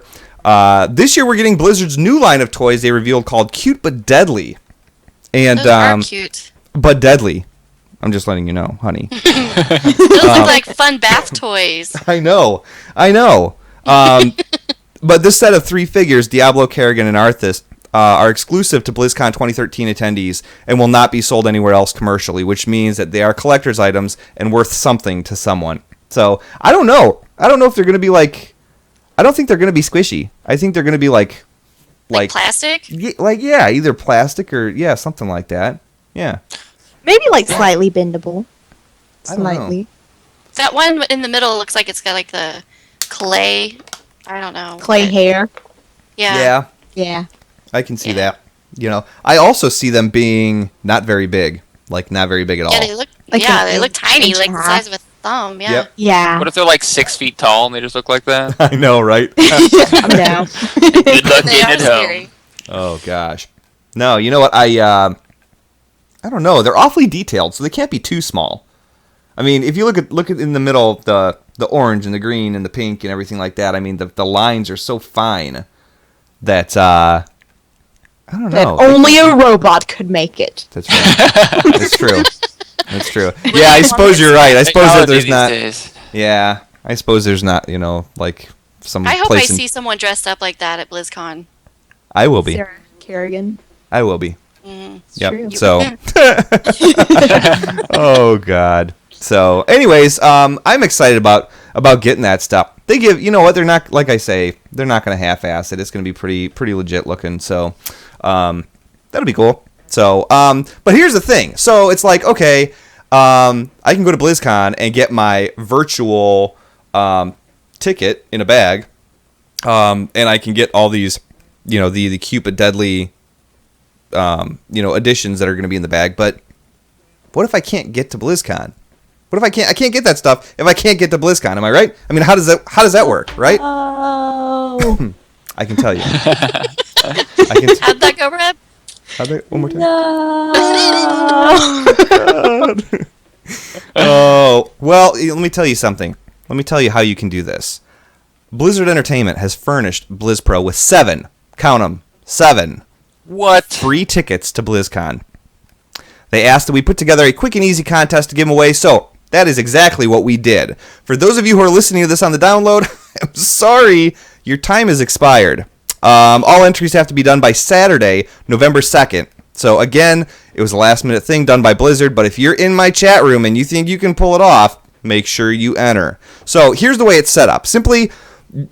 This year we're getting Blizzard's new line of toys they revealed called Cute But Deadly. And those are cute. But deadly. I'm just letting you know, honey. Those look like fun bath toys. I know. But this set of 3 figures, Diablo, Kerrigan, and Arthas, are exclusive to BlizzCon 2013 attendees and will not be sold anywhere else commercially, which means that they are collector's items and worth something to someone. So, I don't know. I don't know if they're going to be like... I don't think they're going to be squishy. I think they're going to be like plastic? Yeah, either plastic or, something like that. Yeah. Maybe like slightly bendable. Slightly. That one in the middle looks like it's got like the clay. I don't know. Clay hair. Yeah. Yeah. I can see that. I also see them being not very big. Like, not very big at all. Yeah, they look, they look tiny, like the size of a thumb. Yeah. Yep. Yeah. What if they're like 6 feet tall and they just look like that? I know, right? I'm down. Good luck getting it home. Oh, gosh. No, you know what? I don't know. They're awfully detailed, so they can't be too small. I mean, if you look at in the middle, the orange and the green and the pink and everything like that, I mean, the lines are so fine that, I don't know. That only a robot could make it. That's right. That's true. That's true. Yeah, I suppose you're right. I suppose that there's not... Yeah, I suppose there's not, like some I hope place I see someone dressed up like that at BlizzCon. I will be. Sarah Kerrigan. I will be. Yep. True. So. Oh God. So, anyways, I'm excited about getting that stuff. They give, you know what? They're not, like I say, they're not going to half-ass it. It's going to be pretty legit looking. So, that'll be cool. So, but here's the thing. So it's like, okay, I can go to BlizzCon and get my virtual ticket in a bag, and I can get all these, the Cupid Deadly, editions that are going to be in the bag. But what if I can't get to BlizzCon? What if I can't get that stuff if I can't get to BlizzCon? Am I right? I mean, how does that work, right? Oh. I can tell you. How'd that go, Reb? One more time. No. Oh, well, let me tell you something. Let me tell you how you can do this. Blizzard Entertainment has furnished BlizzPro with 7, count them, 7. What? Free tickets to BlizzCon. They asked that we put together a quick and easy contest to give them away, so that is exactly what we did. For those of you who are listening to this on the download, I'm sorry, your time has expired. All entries have to be done by Saturday, November 2nd. So again, it was a last minute thing done by Blizzard, but if you're in my chat room and you think you can pull it off, make sure you enter. So here's the way it's set up. Simply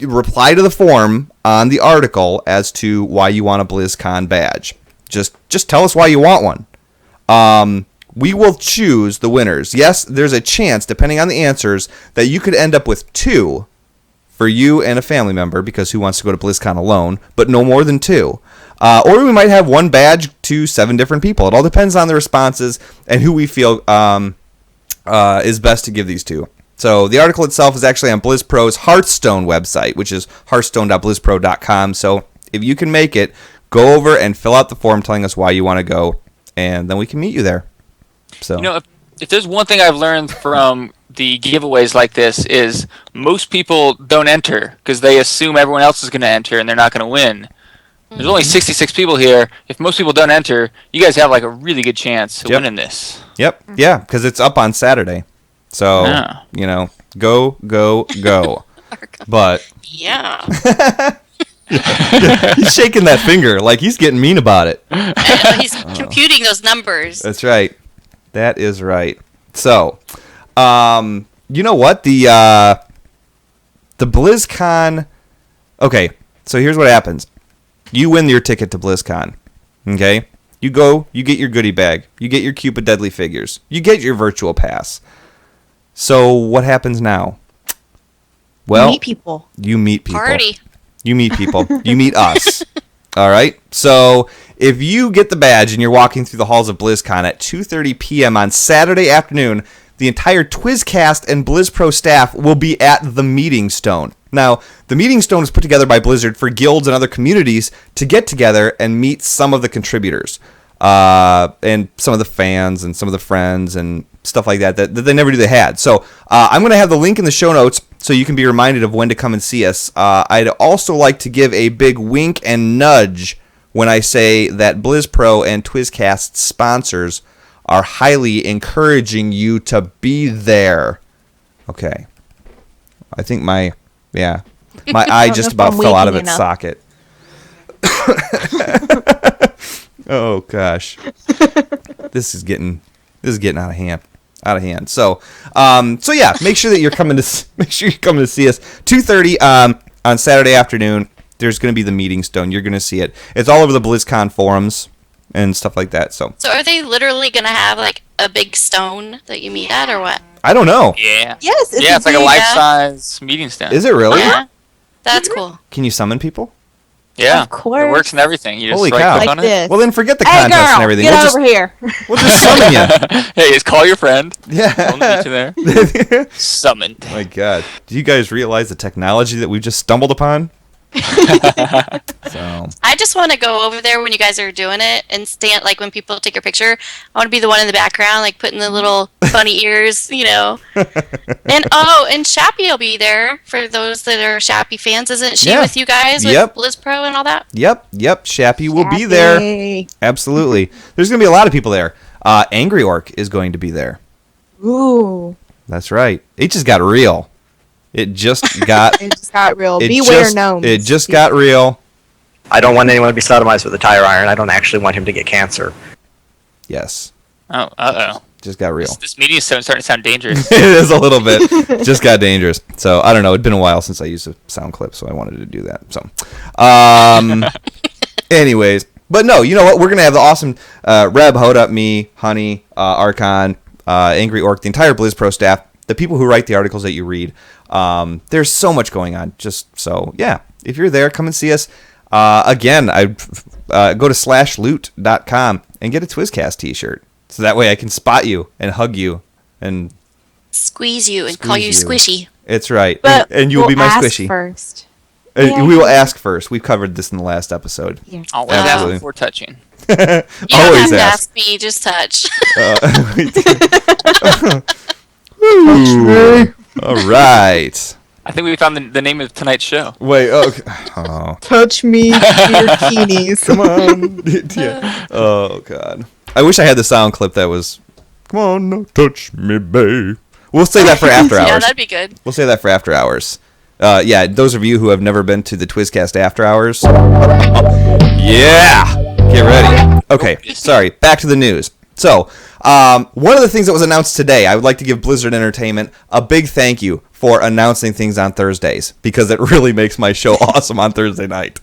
reply to the form on the article as to why you want a BlizzCon badge. Just tell us why you want one. We will choose the winners. Yes, there's a chance, depending on the answers, that you could end up with 2 for you and a family member, because who wants to go to BlizzCon alone, but no more than 2. Or we might have 1 badge to 7 different people. It all depends on the responses and who we feel is best to give these to. So the article itself is actually on BlizzPro's Hearthstone website, which is hearthstone.blizzpro.com. So if you can make it, go over and fill out the form telling us why you want to go, and then we can meet you there. So if there's one thing I've learned from the giveaways like this is most people don't enter because they assume everyone else is going to enter and they're not going to win. There's only 66 people here. If most people don't enter, you guys have like a really good chance of winning this. Yep. Yeah, because it's up on Saturday. So, go. But yeah. He's shaking that finger like he's getting mean about it. He's computing those numbers. That's right. That is right. So, you know what? The BlizzCon... Okay, so here's what happens. You win your ticket to BlizzCon, okay? You go, you get your goodie bag, you get your Cupid Deadly figures, you get your virtual pass. So what happens now? Well, you meet people. You meet people. Party. You meet people. You meet us. All right? So if you get the badge and you're walking through the halls of BlizzCon at 2:30 p.m. on Saturday afternoon, the entire TwizCast and BlizzPro staff will be at the Meeting Stone. Now, the Meeting Stone is put together by Blizzard for guilds and other communities to get together and meet some of the contributors and some of the fans and some of the friends and stuff like that they never knew they had. So I'm going to have the link in the show notes so you can be reminded of when to come and see us. I'd also like to give a big wink and nudge when I say that BlizzPro and TwizCast sponsors are highly encouraging you to be there. Okay. I think my eye just about fell out of its socket. Oh gosh. This is getting out of hand. So yeah, make sure you're coming to see us 2:30 on Saturday afternoon. There's going to be the Meeting Stone. You're going to see it. It's all over the BlizzCon forums and stuff like that. So are they literally going to have like a big stone that you meet at, or what? I don't know. Yeah. Yes. It's like a life-size meeting stand. Is it really? Yeah. That's cool. Can you summon people? Yeah. Of course. It works and everything. You just Holy right cow. click Like on this. Well, then forget the Hey, contest girl, and everything. get over here. We'll just summon you. it. Hey, just call your friend. Yeah. Tell them to meet you there. Summoned. My God. Do you guys realize the technology that we've just stumbled upon? So I just want to go over there when you guys are doing it and stand, like when people take your picture. I want to be the one in the background, like putting the little bunny ears, And Shappy will be there for those that are Shappy fans. Isn't she with you guys with BlizzPro and all that? Yep. Shappy will be there. Absolutely. There's going to be a lot of people there. Angry Orc is going to be there. Ooh. That's right. It just got real. It just got real. Beware gnomes. It just got real. I don't want anyone to be sodomized with a tire iron. I don't actually want him to get cancer. Yes. Oh, uh-oh. Just got real. This meeting is starting to sound dangerous. It is a little bit. Just got dangerous. So, I don't know. It'd been a while since I used a sound clip, so I wanted to do that. So, anyways. But no, you know what? We're going to have the awesome Reb, Hoda, me, Honey, Archon, Angry Orc, the entire BlizzPro staff, the people who write the articles that you read. There's so much going on. Just so, yeah. If you're there, come and see us. Again, I go to /loot.com and get a TwizCast t-shirt. So that way I can spot you and hug you and squeeze you and call you squishy. It's right. But and you'll be my ask squishy. First. We will ask first. We've covered this in the last episode. Yeah. Always ask before touching. You don't have to ask me, just touch. All right. I think we found the name of tonight's show. Wait, okay. Oh. Touch me, Beardkinis. Come on. Yeah. Oh, God. I wish I had the sound clip that was, come on, no, touch me, babe. We'll say that for after hours. Yeah, that'd be good. We'll say that for after hours. Yeah, those of you who have never been to the TwizCast after hours. Yeah. Get ready. Okay, sorry. Back to the news. So, one of the things that was announced today, I would like to give Blizzard Entertainment a big thank you for announcing things on Thursdays, because it really makes my show awesome on Thursday night.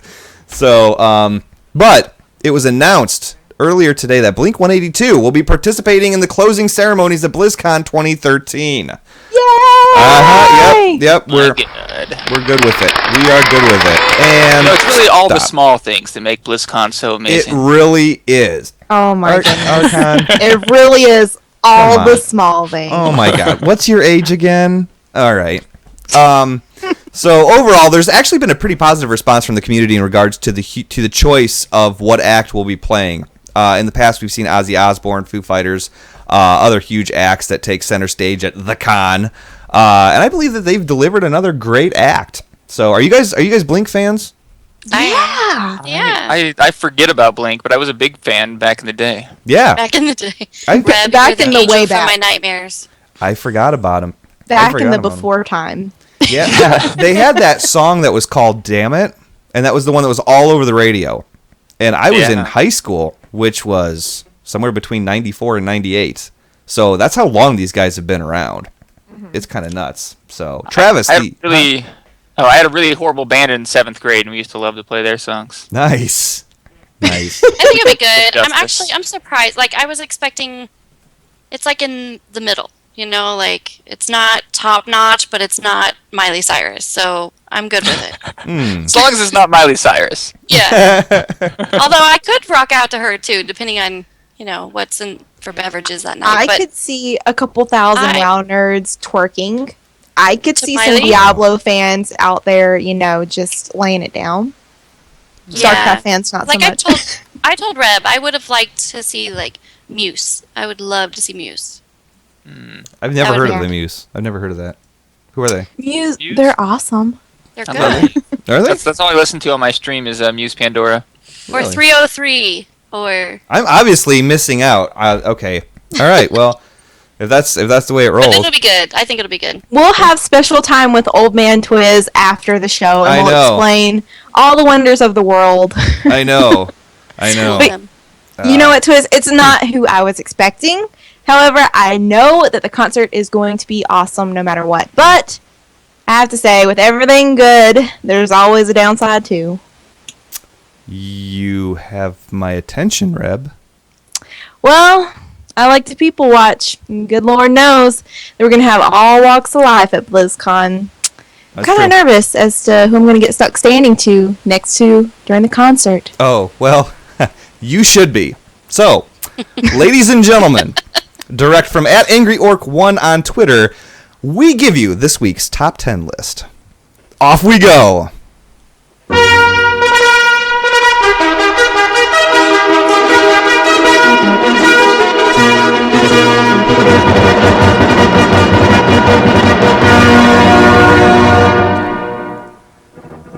So, but it was announced earlier today that Blink-182 will be participating in the closing ceremonies at BlizzCon 2013. Yay! Yep. We're good with it. We are good with it. And it's really all the small things that make BlizzCon so amazing. It really is. Oh my goodness. It really is all the small things. Oh my god. What's your age again? All right. So overall, there's actually been a pretty positive response from the community in regards to the choice of what act we'll be playing. In the past, we've seen Ozzy Osbourne, Foo Fighters, other huge acts that take center stage at the con, and I believe that they've delivered another great act. So, are you guys Blink fans? Yeah. I forget about Blink, but I was a big fan back in the day. Yeah. Back in the day. Back in the way back. From my nightmares. I forgot about them. Back in the before time. Yeah. They had that song that was called "Damn It," and that was the one that was all over the radio. And I was in high school, which was somewhere between 94 and 98. So that's how long these guys have been around. Mm-hmm. It's kind of nuts. So, Travis. I had a really horrible band in 7th grade, and we used to love to play their songs. Nice. I think it'll be good. I'm surprised. Like, I was expecting, it's like in the middle. You know, like, it's not top notch, but it's not Miley Cyrus. So I'm good with it. As long as it's not Miley Cyrus. Yeah. Although I could rock out to her too, depending on, what's in for beverages that night. I could see a couple thousand WoW nerds twerking. I could see some Diablo fans out there, just laying it down. StarCraft fans, not so much. I told Reb I would have liked to see Muse. I would love to see Muse. I've never heard of the Muse. I've never heard of that. Who are they? Muse. They're awesome. They're good. Are they? That's all I listen to on my stream is Muse Pandora. Or 303. Or I'm obviously missing out. Okay. All right. Well, if that's the way it rolls. I think it'll be good. We'll have special time with Old Man Twiz after the show, and we'll explain all the wonders of the world. I know. But, you know what, Twiz? It's not who I was expecting. However, I know that the concert is going to be awesome no matter what. But I have to say, with everything good, there's always a downside too. You have my attention, Reb. Well, I like to people watch. And good Lord knows that we're going to have all walks of life at BlizzCon. I'm kind of nervous as to who I'm going to get stuck standing to next to during the concert. Oh, well, you should be. So, ladies and gentlemen, direct from @AngryOrc1 on Twitter, we give you this week's top 10 list. Off we go.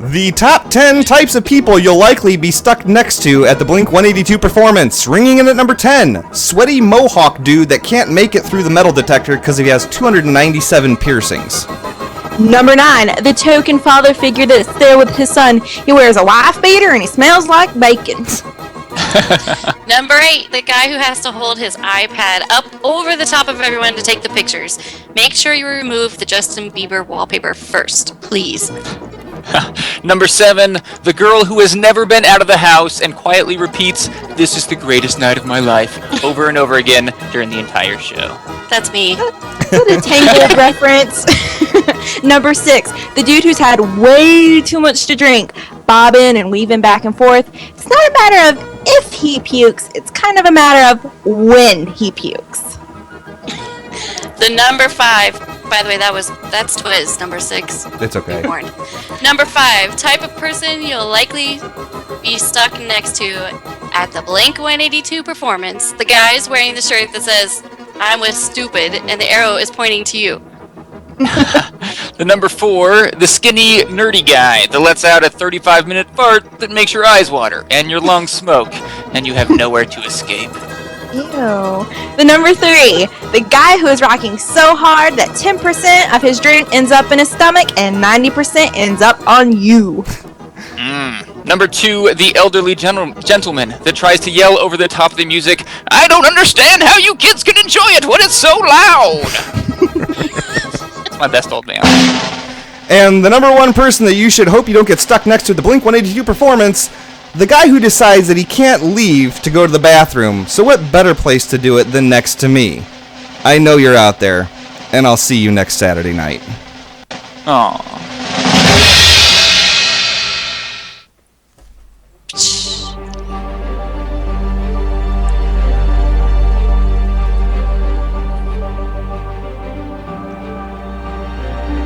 The top 10 types of people you'll likely be stuck next to at the Blink-182 performance. Ringing in at number 10, sweaty mohawk dude that can't make it through the metal detector because he has 297 piercings. Number 9, the token father figure that's there with his son. He wears a wife beater and he smells like bacon. Number 8, the guy who has to hold his iPad up over the top of everyone to take the pictures. Make sure you remove the Justin Bieber wallpaper first, please. Number 7, the girl who has never been out of the house and quietly repeats, "This is the greatest night of my life," over and over again during the entire show. That's me. What a Tangled reference. Number 6, the dude who's had way too much to drink, bobbing and weaving back and forth. It's not a matter of if he pukes, it's kind of a matter of when he pukes. The number 5, by the way, that's Twiz, number 6. It's okay. Number 5, type of person you'll likely be stuck next to at the Blink-182 performance. The guy is wearing the shirt that says, "I'm with stupid," and the arrow is pointing to you. The number 4, the skinny, nerdy guy that lets out a 35-minute fart that makes your eyes water and your lungs smoke, and you have nowhere to escape. Ew. The number 3, the guy who is rocking so hard that 10% of his drink ends up in his stomach and 90% ends up on you. Number 2, the elderly gentleman that tries to yell over the top of the music, "I don't understand how you kids can enjoy it when it's so loud!" It's my best old man. And the number 1 person that you should hope you don't get stuck next to at the Blink-182 performance, The guy who decides that he can't leave to go to the bathroom, so what better place to do it than next to me? I know you're out there, and I'll see you next Saturday night. Aww.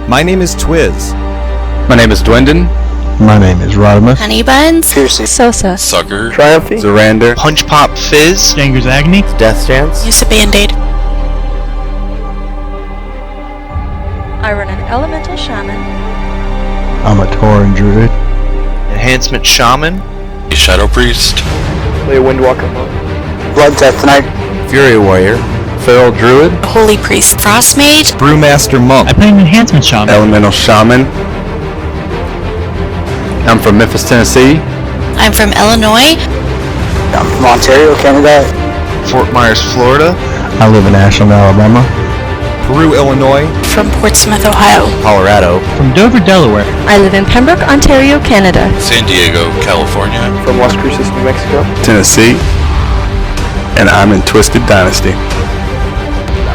My name is Twiz. My name is Dwendon. My name is Rodimus. Honey Buns. Piercy. Sosa. Sucker. Triumphy. Zorander. Punch Pop Fizz. Janger's Agony. Death Stance. Use a Band-Aid. I run an elemental shaman. I'm a Tauren Druid. Enhancement Shaman. Shadow Priest. Play a Windwalker monk. Blood Death Knight. Fury Warrior. Feral Druid. Holy Priest. Frost Mage. Brewmaster Monk. I play an enhancement shaman. Elemental Shaman. I'm from Memphis, Tennessee. I'm from Illinois. I'm from Ontario, Canada. Fort Myers, Florida. I live in Ashland, Alabama. Peru, Illinois. From Portsmouth, Ohio. Colorado. From Dover, Delaware. I live in Pembroke, Ontario, Canada. San Diego, California. From Las Cruces, New Mexico. Tennessee. And I'm in Twisted Dynasty.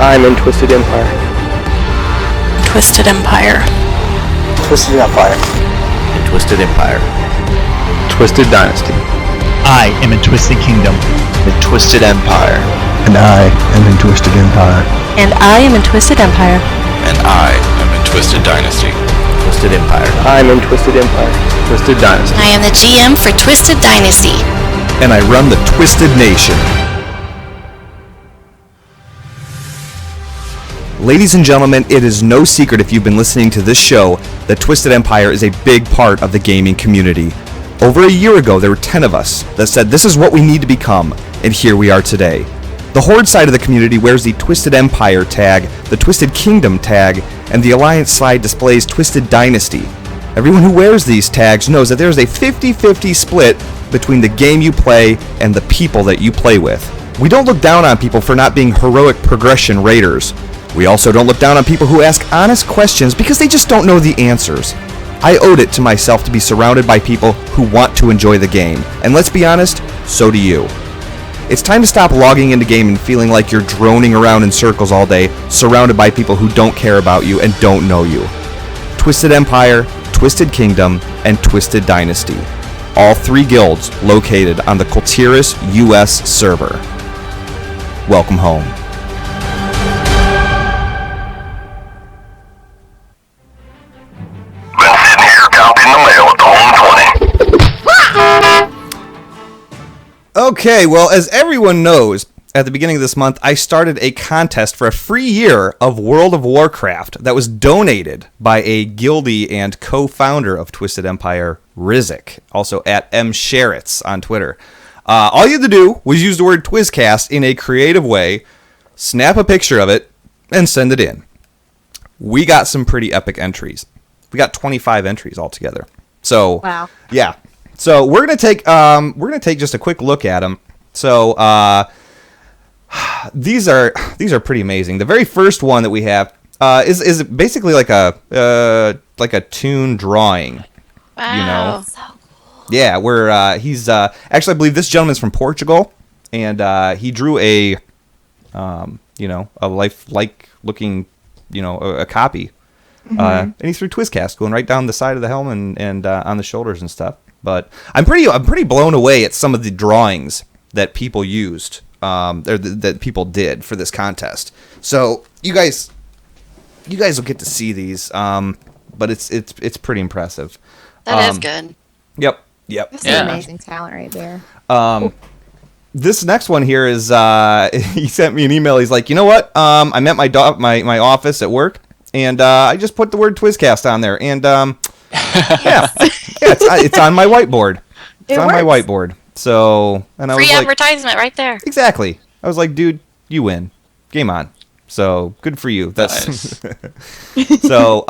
I'm in Twisted Empire. Twisted Empire. Twisted Empire. And Twisted Empire. Twisted Dynasty. I am in Twisted Kingdom. The Twisted Empire. And I am in Twisted Empire. And I am in Twisted Empire. And I am in Twisted Dynasty. Twisted Empire. I'm in Twisted Empire. Twisted Dynasty. I am the GM for Twisted Dynasty. And I run the Twisted Nation. Ladies and gentlemen, it is no secret if you've been listening to this show that Twisted Empire is a big part of the gaming community. Over a year ago, there were 10 of us that said this is what we need to become, and here we are today. The Horde side of the community wears the Twisted Empire tag, the Twisted Kingdom tag, and the Alliance side displays Twisted Dynasty. Everyone who wears these tags knows that there is a 50-50 split between the game you play and the people that you play with. We don't look down on people for not being heroic progression raiders. We also don't look down on people who ask honest questions because they just don't know the answers. I owed it to myself to be surrounded by people who want to enjoy the game. And let's be honest, so do you. It's time to stop logging into game and feeling like you're droning around in circles all day, surrounded by people who don't care about you and don't know you. Twisted Empire, Twisted Kingdom, and Twisted Dynasty. All 3 guilds located on the Kultiris US server. Welcome home. Okay, well, as everyone knows, at the beginning of this month, I started a contest for a free year of World of Warcraft that was donated by a guildie and co-founder of Twisted Empire, Rizik, also at msheritz on Twitter. All you had to do was use the word TwizCast in a creative way, snap a picture of it, and send it in. We got some pretty epic entries. We got 25 entries altogether. So, wow. Yeah. So we're gonna take just a quick look at them. So these are pretty amazing. The very first one that we have is basically like a toon drawing. Wow. You know? So cool. Yeah, where he's actually, I believe this gentleman's from Portugal, and he drew a lifelike looking, a copy. Mm-hmm. And he threw TwizCast going right down the side of the helm and on the shoulders and stuff. But I'm pretty blown away at some of the drawings that people used, or that people did for this contest. So you guys will get to see these, but it's pretty impressive. That is good. Yep. That's an amazing talent right there. This next one here is he sent me an email. He's like, you know what? I'm at my office at work, and I just put the word TwizCast on there, and it's on my whiteboard. It's on my whiteboard. So, and I was Free like, advertisement right there. exactly. I was like, dude, you win. Game on. So good for you. That's Nice. So.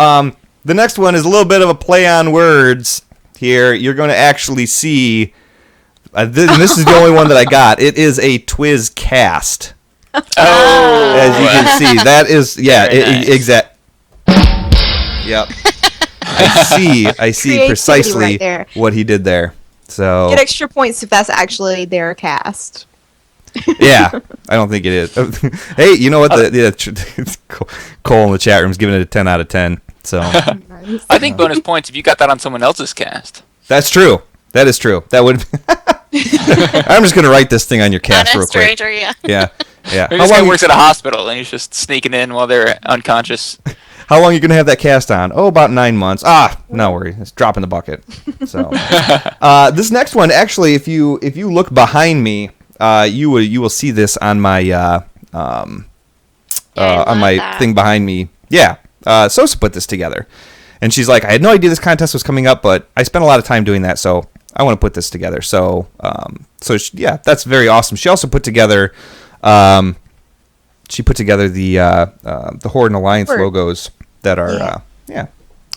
The next one is a little bit of a play on words. Here, you're going to actually see. This is the only one that I got. It is a TwizCast. Oh, As you can see, that is nice. exact. Yep. I see Creativity precisely right there. what he did there. So Get extra points if that's actually their cast. yeah, I don't think it is. Hey, you know what? Cole in the chat room is giving it a 10 out of 10. So I think bonus points if you got that on someone else's cast. that's true. That is true. That would. I'm just gonna write this thing on your cast real quick. Stranger, yeah. Yeah. Maybe this guy works at a hospital and he's just sneaking in while they're unconscious. How long are you gonna have that cast on? Oh, about 9 months. No worry, it's drop in the bucket. So this next one, actually, if you look behind me, you will see this on my on my thing behind me. Yeah, Sosa put this together, and she's like, I had no idea this contest was coming up, but I spent a lot of time doing that, so I want to put this together. So yeah, that's very awesome. She also put together the Horde and Alliance logos that are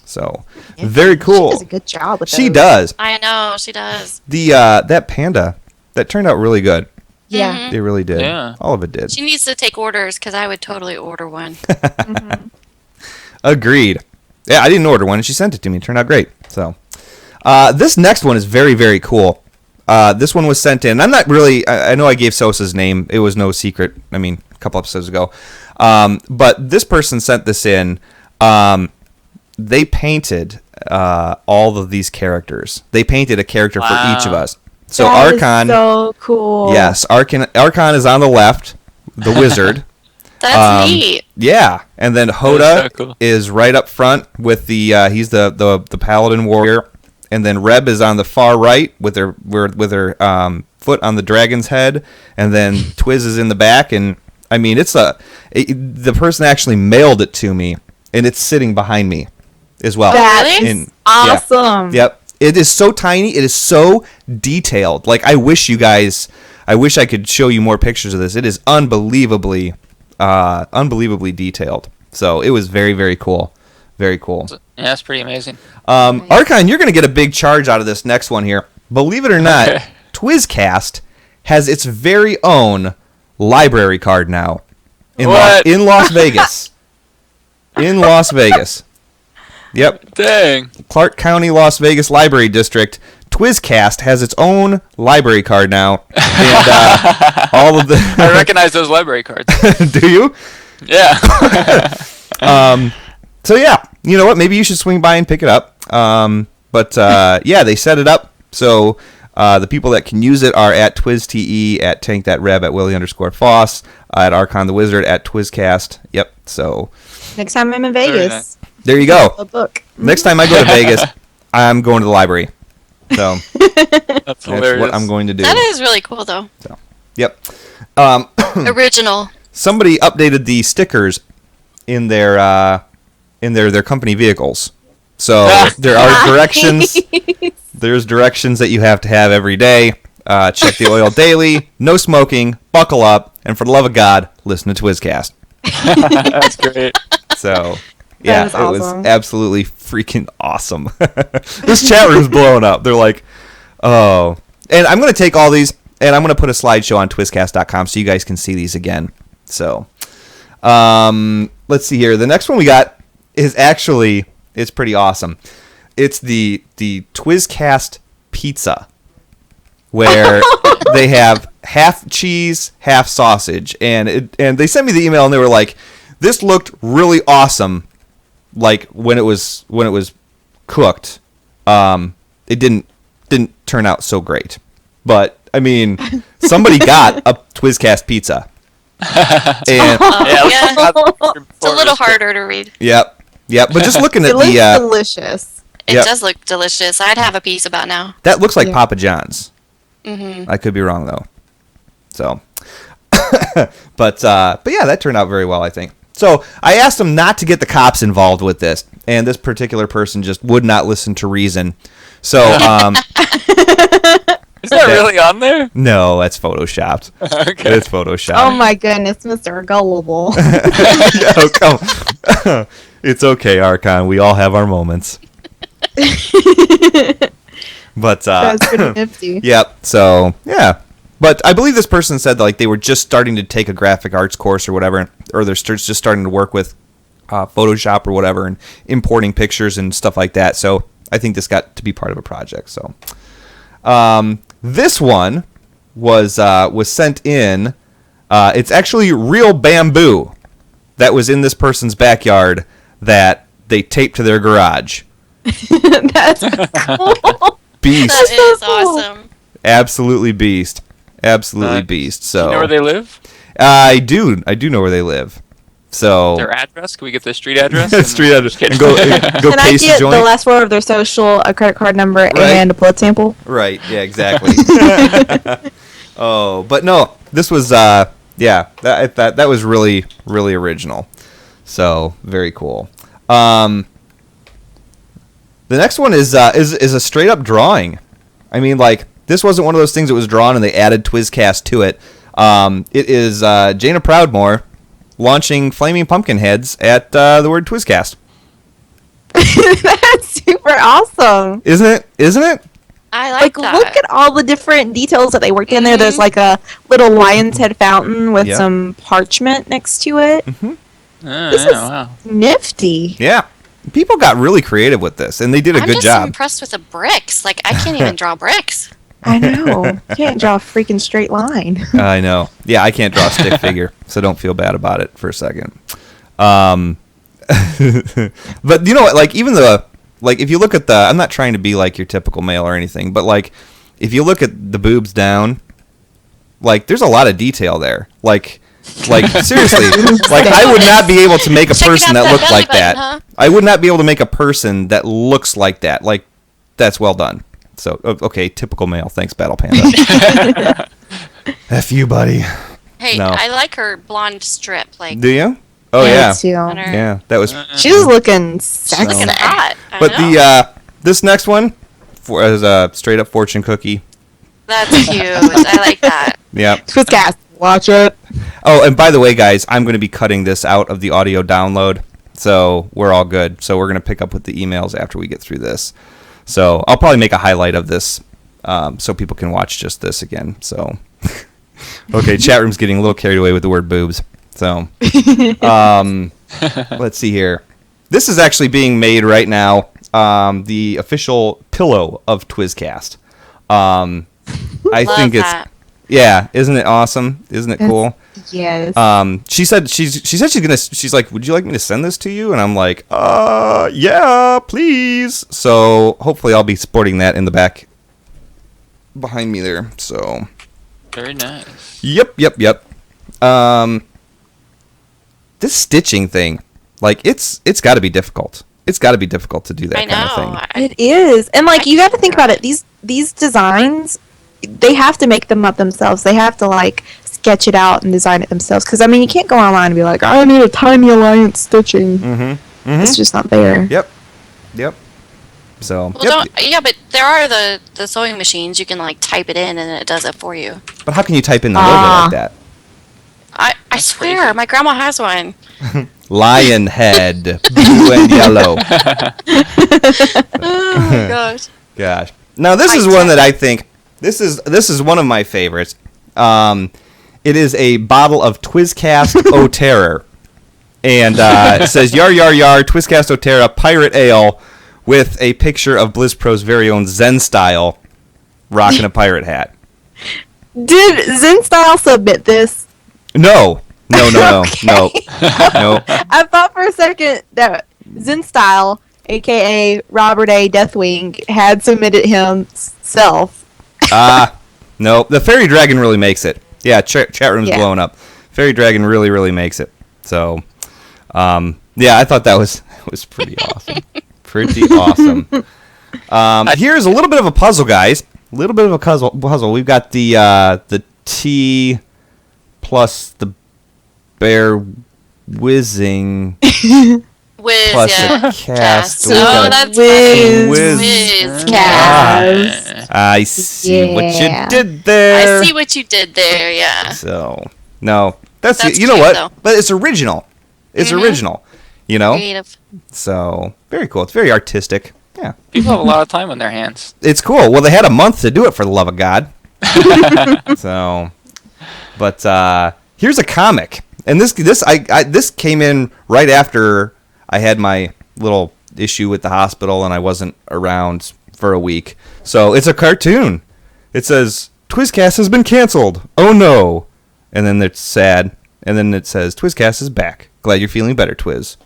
So very cool. She does a good job with She those. does. I know, she does. The that panda that turned out really good. Yeah. It really did. Yeah. All of it did. She needs to take orders because I would totally order one. Agreed. Yeah, I didn't order one, and she sent it to me. It turned out great. So, this next one is very, very cool. This one was sent in. I'm not really. I know I gave Sosa's name. It was no secret. I mean, a couple episodes ago. But this person sent this in. They painted all of these characters. They painted a character for each of us. So that Archon. Is so cool. Yes, Archon is on the left, the wizard. That's neat. Yeah, and then Hoda is right up front with the he's the paladin warrior, and then Reb is on the far right with her foot on the dragon's head, and then Twiz is in the back. And I mean, the person actually mailed it to me, and it's sitting behind me as well. That's awesome. Yeah. Yep. It is so tiny. It is so detailed. Like, I wish I could show you more pictures of this. It is unbelievably detailed. So it was very, very cool. Very cool. Yeah, that's pretty amazing. Archon, you're going to get a big charge out of this next one here. Believe it or not, Twizcast has its very own library card now in Las Vegas. In Las Vegas. Yep. Dang. Clark County, Las Vegas Library District. Twizcast has its own library card now, and all of the. I recognize those library cards. Do you? Yeah. So yeah, you know what? Maybe you should swing by and pick it up. Yeah, they set it up so the people that can use it are at TwizTE, at TankThatReb, at Willie_Foss, at Archon the Wizard, at Twizcast. Yep. So next time I'm in Vegas. There you go. A book. Next time I go to Vegas, I'm going to the library. So that's hilarious. What I'm going to do. That is really cool, though. So, yep. Original. Somebody updated the stickers in their company vehicles. So there are directions. There's directions that you have to have every day. Check the oil daily. No smoking. Buckle up. And for the love of God, listen to Twizcast. That's great. So. Yeah, awesome. It was absolutely freaking awesome. This chat room's blowing up. They're like, oh. And I'm going to take all these, and I'm going to put a slideshow on twizcast.com so you guys can see these again. So, let's see here. The next one we got is actually, it's pretty awesome. It's the Twizcast pizza, where they have half cheese, half sausage. And they sent me the email, and they were like, this looked really awesome. Like when it was cooked, it didn't turn out so great. But I mean, somebody got a Twizcast pizza, and It's a little harder to read. Yep. But just looking at it looks delicious. It does look delicious. I'd have a piece about now. That looks like Papa John's. Mm-hmm. I could be wrong though. So, but yeah, that turned out very well, I think. So I asked them not to get the cops involved with this, and this particular person just would not listen to reason. So, is that really on there? No, that's photoshopped. Okay. It's photoshopped. Oh my goodness, Mr. Gullible. Oh, come. It's okay, Archon. We all have our moments. But that's pretty nifty. Yep. So yeah. But I believe this person said like they were just starting to take a graphic arts course or whatever, or they're just starting to work with Photoshop or whatever and importing pictures and stuff like that. So I think this got to be part of a project. So This one was sent in. It's actually real bamboo that was in this person's backyard that they taped to their garage. That's cool. Beast. That is awesome. Absolutely beast. Absolutely beast. So Do you know where they live? I do know where they live. So Their address? Can we get their street address? street address. Just And go Can I paste the get joint. the last four of their social, a credit card number, and a blood sample? Right. Yeah. Exactly. Oh, but no. This was that was really original. So very cool. The next one is a straight up drawing. I mean, like, this wasn't one of those things that was drawn and they added TwizCast to it. It is Jaina Proudmore launching flaming pumpkin heads at the word TwizCast. That's super awesome. Isn't it? I like that. Look at all the different details that they worked in there. There's like a little lion's head fountain with some parchment next to it. This is nifty. Yeah. People got really creative with this, and they did a good I'm job. just impressed with the bricks. Like, I can't even draw bricks. I know. You can't draw a freaking straight line. I know. Yeah, I can't draw a stick figure, so don't feel bad about it for a second. But you know what? Like, even if you look at I'm not trying to be like your typical male or anything, but like, if you look at the boobs down, like, there's a lot of detail there. Like seriously, like, I would not be able to make a person that looked like that. Huh? I would not be able to make a person that looks like that. Like, that's well done. So, okay, typical male. Thanks, Battle Panda. F you, buddy. Hey, No. I like her blonde strip. Like, Do you? Oh, yeah. Too. Yeah, that was... She was looking sexy. looking hot. I But know. this next one is a straight-up fortune cookie. That's cute. I like that. Yeah. TwizCast. Watch it. Oh, and by the way, guys, I'm going to be cutting this out of the audio download, so we're all good. So we're going to pick up with the emails after we get through this. So I'll probably make a highlight of this so people can watch just this again. So, okay, chat room's getting a little carried away with the word boobs. So, let's see here. This is actually being made right now, the official pillow of TwizCast. I think it's... that. Yeah, isn't it awesome? Isn't it cool? Yes. She said she's like, would you like me to send this to you? And I'm like, yeah, please. So hopefully I'll be sporting that in the back behind me there. So Very nice. Yep. This stitching thing, like, it's got to be difficult. It's got to be difficult to do that kind of thing. It is. And like, you got to think about it. These designs, they have to make them up themselves. They have to like sketch it out and design it themselves. Because I mean, you can't go online and be like, I need a tiny alliance stitching. It's just not there. Yep. So. Well, but there are the sewing machines. You can like type it in and it does it for you. But how can you type in the logo like that? I swear, my grandma has one. Lion head, blue and yellow. Oh my gosh. Gosh. Now this is one that I think this is one of my favorites. It is a bottle of TwizCast O Terror, and it says "Yar yar yar TwizCast O Terror Pirate Ale" with a picture of BlizzPro's very own Zen Style rocking a pirate hat. Did Zen Style submit this? No. No. I thought for a second that Zen Style, aka Robert A. Deathwing, had submitted himself. No. The Fairy Dragon really makes it. Yeah, chat room's blowing up. Fairy Dragon really makes it. So, yeah, I thought that was pretty awesome. Pretty awesome. Here's a little bit of a puzzle, guys. A little bit of a puzzle. We've got the T plus the bear whizzing plus a cast. Oh, that's Whiz cast. I see what you did there. I see what you did there, yeah. So, no. That's you cute, know what? though. But it's original. It's original. You know? Creative. So, very cool. It's very artistic. Yeah. People have a lot of time on their hands. It's cool. Well, they had a month to do it, for the love of God. So, but here's a comic. And this came in right after I had my little issue with the hospital and I wasn't around for a week. So it's a cartoon. it says, Twizcast has been canceled. Oh no. And then it's sad. And then it says, Twizcast is back. Glad you're feeling better, Twiz.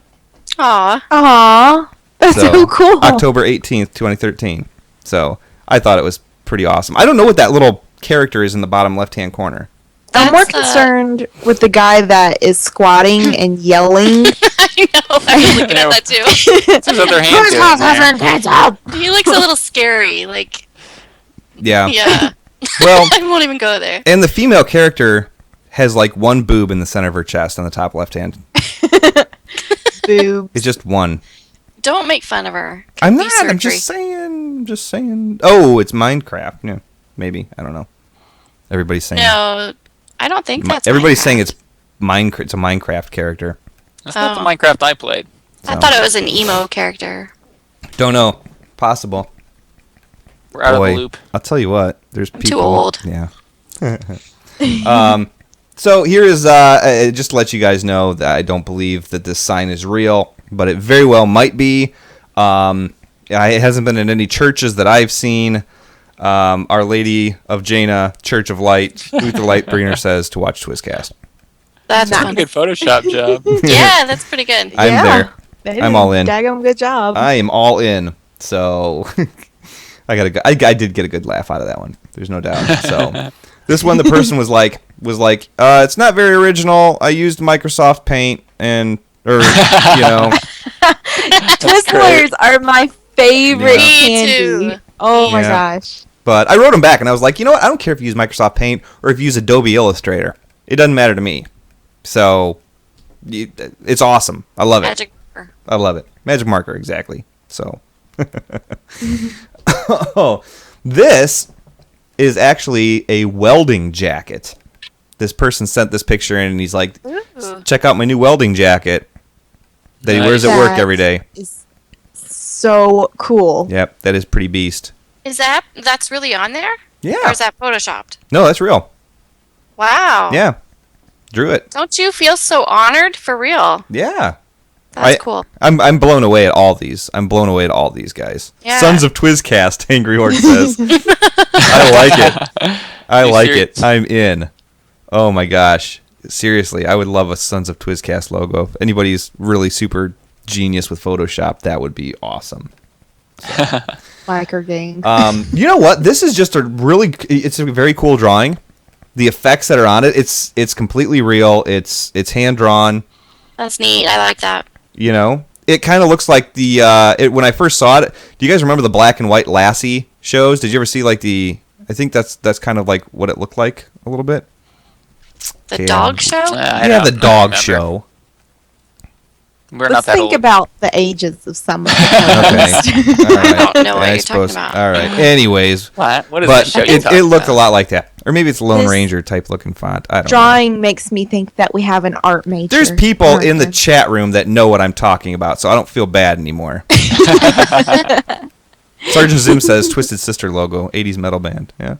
Aw. That's so cool. October 18th, 2013. So I thought it was pretty awesome. I don't know what that little character is in the bottom left-hand corner. I'm more concerned with the guy that is squatting and yelling. I know. I was looking at that too. It's his other hand. He looks a little scary. Like. Yeah. Yeah. Well, I won't even go there. And the female character has like one boob in the center of her chest on the top left hand. Boob. It's just one. Don't make fun of her. I'm not. I'm just saying. Oh, it's Minecraft. Yeah, maybe. I don't know. Everybody's saying. No, I don't think that's. Everybody's saying it's Minecraft. It's a Minecraft character. That's not the Minecraft I played. So. I thought it was an emo character. Don't know. Possible. We're out of the loop. I'll tell you what. There's people. Too old. Yeah. So here is just to let you guys know that I don't believe that this sign is real, but it very well might be. It hasn't been in any churches that I've seen. Our Lady of Jaina, Church of Light, Luther Lightbringer says to watch Twizcast. That's a good Photoshop job. Yeah, that's pretty good. I'm there. I'm all in. Daggum good job. I am all in. So I did get a good laugh out of that one. There's no doubt. So this one, the person was like, it's not very original. I used Microsoft Paint Twizzlers are my favorite candy. Too. Oh my gosh. But I wrote them back and I was like, you know what? I don't care if you use Microsoft Paint or if you use Adobe Illustrator. It doesn't matter to me. So it's awesome. I love it. Magic marker. I love it. Magic marker, exactly. So oh, this is actually a welding jacket. This person sent this picture in and he's like, check out my new welding jacket that he wears at work every day. Is so cool. Yep, that is pretty beast. Is that's really on there? Yeah. Or is that photoshopped? No, that's real. Wow. Yeah. Drew it. Don't you feel so honored for real? Yeah. That's cool. I'm blown away at all these. I'm blown away at all these guys. Yeah. Sons of Twizcast, Angry Orc says. I like it. I like it. I'm in. Oh my gosh. Seriously, I would love a Sons of Twizcast logo. If anybody's really super genius with Photoshop, that would be awesome. So. Biker gang. You know what? This is just it's a very cool drawing. The effects that are on it, it's completely real. It's hand drawn. That's neat. I like that. You know, it kind of looks like when I first saw it. Do you guys remember the black and white Lassie shows? Did you ever see I think that's kind of like what it looked like a little bit. The dog show? Yeah, the dog show. Let's think about the ages of some of the Okay. All right. I don't know what you're talking about. All right. Anyways. What is but this show it looked a lot like that. Or maybe it's Lone Ranger type looking font. I don't know. Drawing makes me think that we have an art major. There's people in the chat room that know what I'm talking about, so I don't feel bad anymore. Sergeant Zoom says Twisted Sister logo, 80s metal band. Yeah.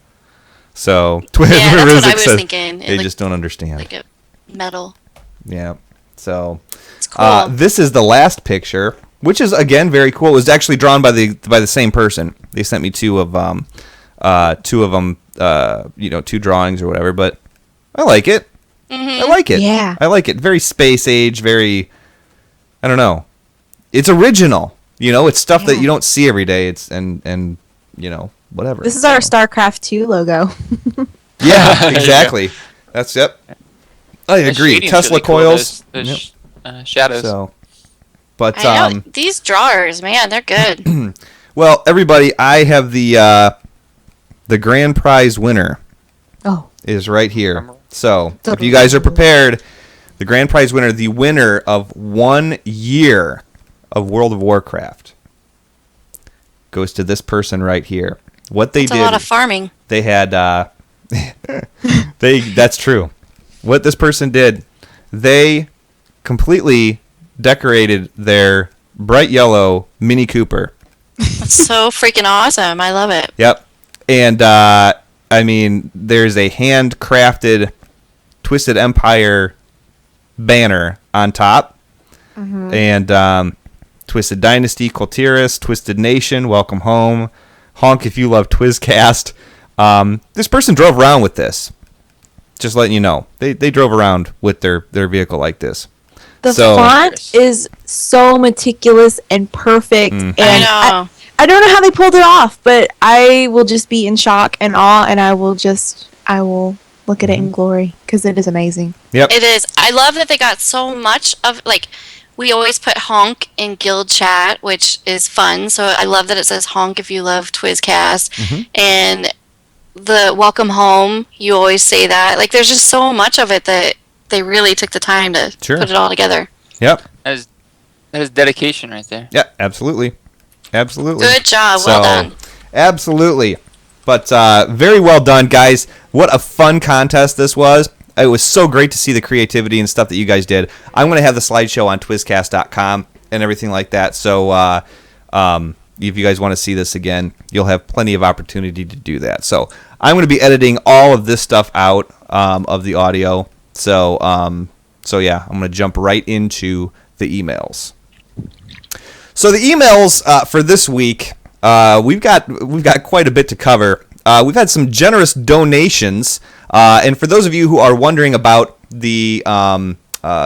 So that's what I was thinking. They just don't understand. Like a metal. Yeah. So it's cool. This is the last picture, which is again very cool. It was actually drawn by the same person. They sent me two of them, two drawings or whatever. But I like it. Mm-hmm. I like it. Yeah. I like it. Very space age. Very. I don't know. It's original. You know, it's stuff that you don't see every day. It's and whatever. This is our StarCraft 2 logo. Yeah, exactly. That's yep. I agree. Tesla really cool, coils, shadows. So, but I know. These drawers, man, they're good. Well, everybody, I have the grand prize winner. Oh, is right here. So, if you guys are prepared, the grand prize winner, the winner of 1 year of World of Warcraft, goes to this person right here. What they did. A lot of farming. They had. That's true. What this person did, they completely decorated their bright yellow Mini Cooper. That's so freaking awesome. I love it. Yep. And, there's a handcrafted Twisted Empire banner on top. Mm-hmm. And Twisted Dynasty, Coltiris, Twisted Nation, welcome home. Honk if you love Twizcast. This person drove around with this. Just letting you know, they drove around with their vehicle like this. The font is so meticulous and perfect, and I know. I don't know how they pulled it off, but I will just be in shock and awe, and I will look at it in glory because it is amazing. Yep, it is. I love that they got so much of, like, we always put honk in guild chat, which is fun. So I love that it says honk if you love TwizCast, and the welcome home. You always say that. Like, there's just so much of it that they really took the time to put it all together. Yep. That is dedication right there. Yeah, absolutely. Good job. Well done. Absolutely. But very well done, guys. What a fun contest this was. It was so great to see the creativity and stuff that you guys did. I'm going to have the slideshow on twizcast.com and everything like that. So if you guys want to see this again, you'll have plenty of opportunity to do that. So I'm going to be editing all of this stuff out of the audio. So yeah, I'm going to jump right into the emails. So the emails for this week, we've got quite a bit to cover. We've had some generous donations, and for those of you who are wondering about the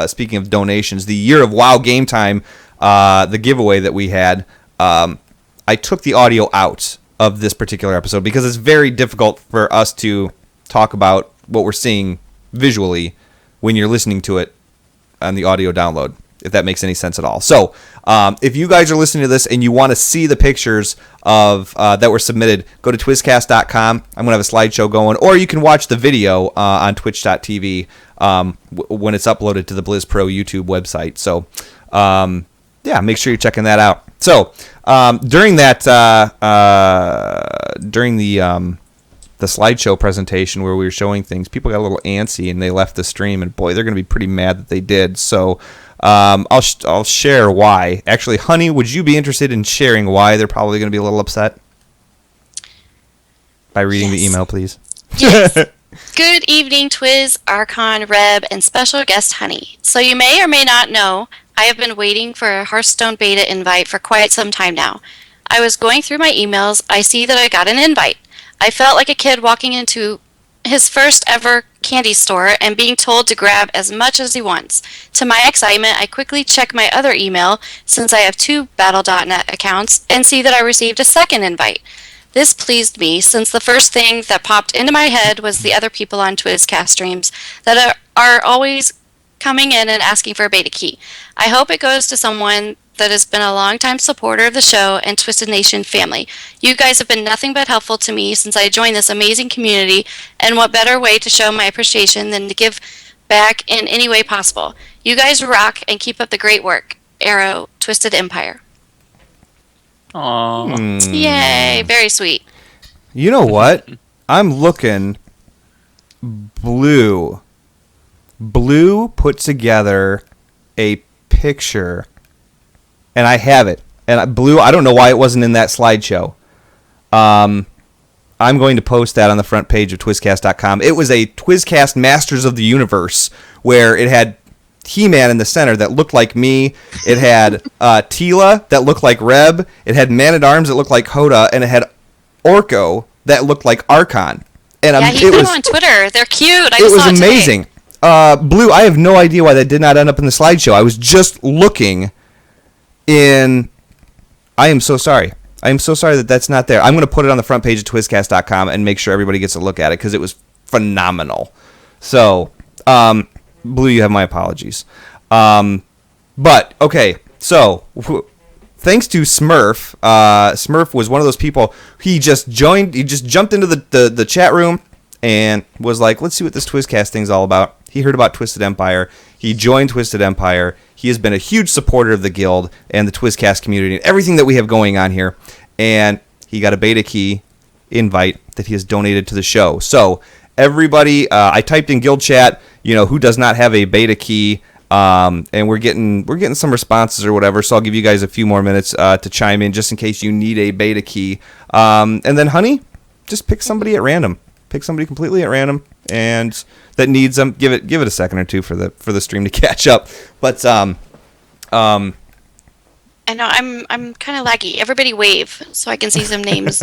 speaking of donations, the Year of WoW Game Time, the giveaway that we had, I took the audio out of this particular episode because it's very difficult for us to talk about what we're seeing visually when you're listening to it on the audio download, if that makes any sense at all. So if you guys are listening to this and you want to see the pictures of that were submitted, go to twizcast.com. I'm going to have a slideshow going, or you can watch the video on twitch.tv when it's uploaded to the BlizzPro YouTube website. So yeah, make sure you're checking that out. So during that during the slideshow presentation where we were showing things, people got a little antsy and they left the stream, and boy, they're going to be pretty mad that they did. So I'll share why. Actually, Honey, would you be interested in sharing why they're probably going to be a little upset? By reading the email, please. Yes. Good evening, Twiz, Archon, Reb, and special guest Honey. So you may or may not know, I have been waiting for a Hearthstone beta invite for quite some time now. I was going through my emails. I see that I got an invite. I felt like a kid walking into his first ever candy store and being told to grab as much as he wants. To my excitement, I quickly check my other email, since I have 2 Battle.net accounts, and see that I received a second invite. This pleased me, since the first thing that popped into my head was the other people on TwizCast streams that are always coming in and asking for a beta key. I hope it goes to someone that has been a longtime supporter of the show and Twisted Nation family. You guys have been nothing but helpful to me since I joined this amazing community, and what better way to show my appreciation than to give back in any way possible. You guys rock and keep up the great work. Arrow, Twisted Empire. Aww. Yay, very sweet. You know what? I'm looking. Blue put together a picture, and I have it. And Blue, I don't know why it wasn't in that slideshow. I'm going to post that on the front page of twizcast.com. It was a TwizCast Masters of the Universe, where it had He-Man in the center that looked like me. It had Tila that looked like Reb. It had Man-at-Arms that looked like Hoda. And it had Orko that looked like Archon. And yeah, he put them on Twitter. They're cute. It was amazing. Blue, I have no idea why that did not end up in the slideshow. I was just looking in... I am so sorry. I am so sorry that that's not there. I'm going to put it on the front page of twizcast.com and make sure everybody gets a look at it, because it was phenomenal. So, Blue, you have my apologies. But, okay, so... Thanks to Smurf. Smurf was one of those people. He just jumped into the chat room and was like, let's see what this TwizCast thing's all about. He heard about Twisted Empire. He joined Twisted Empire. He has been a huge supporter of the guild and the TwizCast community and everything that we have going on here. And he got a beta key invite that he has donated to the show. So everybody, I typed in guild chat, who does not have a beta key. And we're getting some responses or whatever, so I'll give you guys a few more minutes to chime in just in case you need a beta key. And then, Honey, just pick somebody at random. Pick somebody completely at random, and that needs them. Give it a second or two for the stream to catch up. But and I know I'm kind of laggy. Everybody wave so I can see some names.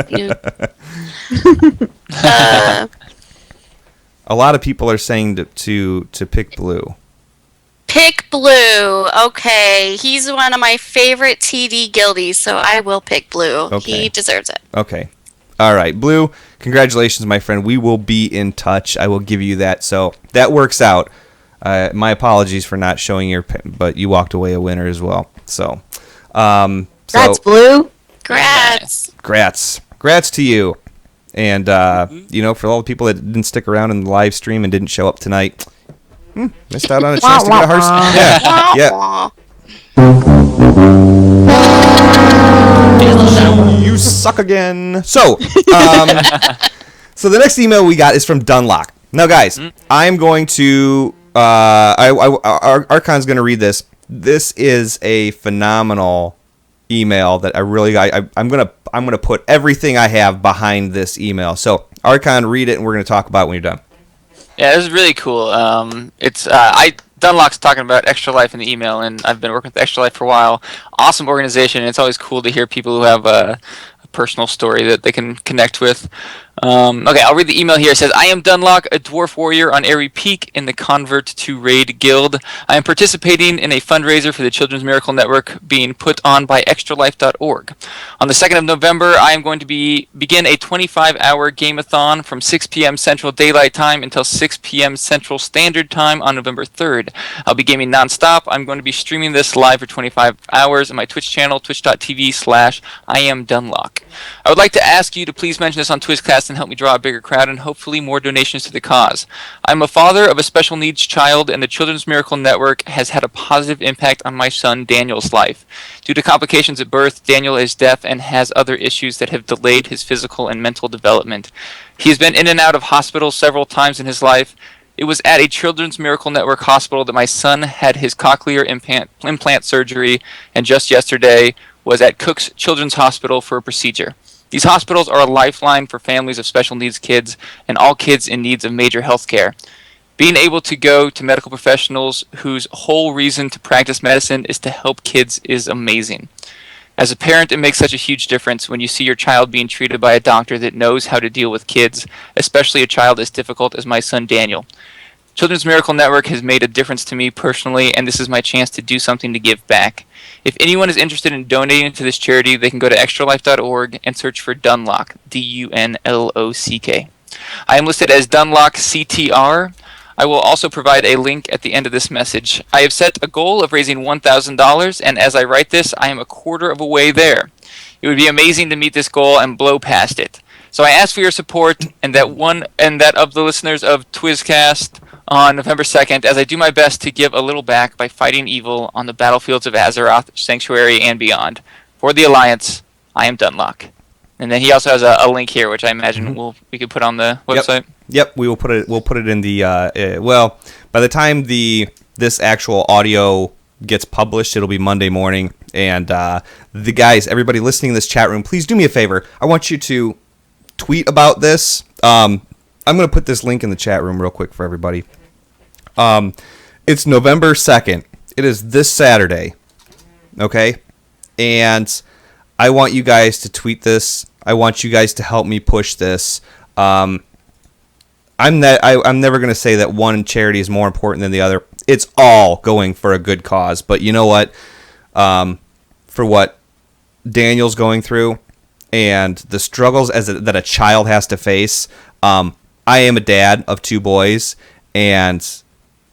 A lot of people are saying to pick Blue. Pick Blue. Okay, he's one of my favorite TD guildies, so I will pick Blue. Okay. He deserves it. Okay. All right, Blue, congratulations, my friend. We will be in touch. I will give you that. So that works out. My apologies for not showing your pin, but you walked away a winner as well. So, Congrats, Blue. Congrats. Congrats to you. And, for all the people that didn't stick around in the live stream and didn't show up tonight, missed out on a chance to get a Hearthstone. Yeah. You suck again. So, so the next email we got is from Dunlock. Now, guys, I'm going to Archon's going to read this. This is a phenomenal email that I'm gonna put everything I have behind this email. So, Archon, read it, and we're going to talk about it when you're done. Yeah, this is really cool. Dunlock's talking about Extra Life in the email, and I've been working with Extra Life for a while. Awesome organization, and it's always cool to hear people who have a personal story that they can connect with. Okay, I'll read the email here. It says, I am Dunlock, a dwarf warrior on Airy Peak in the Convert to Raid Guild. I am participating in a fundraiser for the Children's Miracle Network being put on by extralife.org. On the 2nd of November, I am going to begin a 25-hour game-a-thon from 6 p.m. Central Daylight Time until 6 p.m. Central Standard Time on November 3rd. I'll be gaming non-stop. I'm going to be streaming this live for 25 hours on my Twitch channel, twitch.tv/IamDunlock. I would like to ask you to please mention this on TwizCast and help me draw a bigger crowd and hopefully more donations to the cause. I'm a father of a special needs child, and the Children's Miracle Network has had a positive impact on my son Daniel's life. Due to complications at birth, Daniel is deaf and has other issues that have delayed his physical and mental development. He has been in and out of hospitals several times in his life. It was at a Children's Miracle Network hospital that my son had his cochlear implant surgery, and just yesterday was at Cook's Children's Hospital for a procedure. These hospitals are a lifeline for families of special needs kids and all kids in needs of major health care. Being able to go to medical professionals whose whole reason to practice medicine is to help kids is amazing. As a parent, it makes such a huge difference when you see your child being treated by a doctor that knows how to deal with kids, especially a child as difficult as my son Daniel. Children's Miracle Network has made a difference to me personally, and this is my chance to do something to give back. If anyone is interested in donating to this charity, they can go to extralife.org and search for Dunlock, D-U-N-L-O-C-K. I am listed as Dunlock CTR. I will also provide a link at the end of this message. I have set a goal of raising $1,000, and as I write this, I am a quarter of a way there. It would be amazing to meet this goal and blow past it. So I ask for your support and that of the listeners of TwizCast on November 2nd, as I do my best to give a little back by fighting evil on the battlefields of Azeroth, Sanctuary, and beyond. For the Alliance, I am Dunlock. And then he also has a link here, which I imagine we could put on the website. Yep, we will put it. We'll put it in the. By the time this actual audio gets published, it'll be Monday morning. And the guys, everybody listening in this chat room, please do me a favor. I want you to tweet about this. I'm going to put this link in the chat room real quick for everybody. It's November 2nd. It is this Saturday. Okay? And I want you guys to tweet this. I want you guys to help me push this. I'm never going to say that one charity is more important than the other. It's all going for a good cause. But you know what? For what Daniel's going through and the struggles that a child has to face, I am a dad of 2 boys, and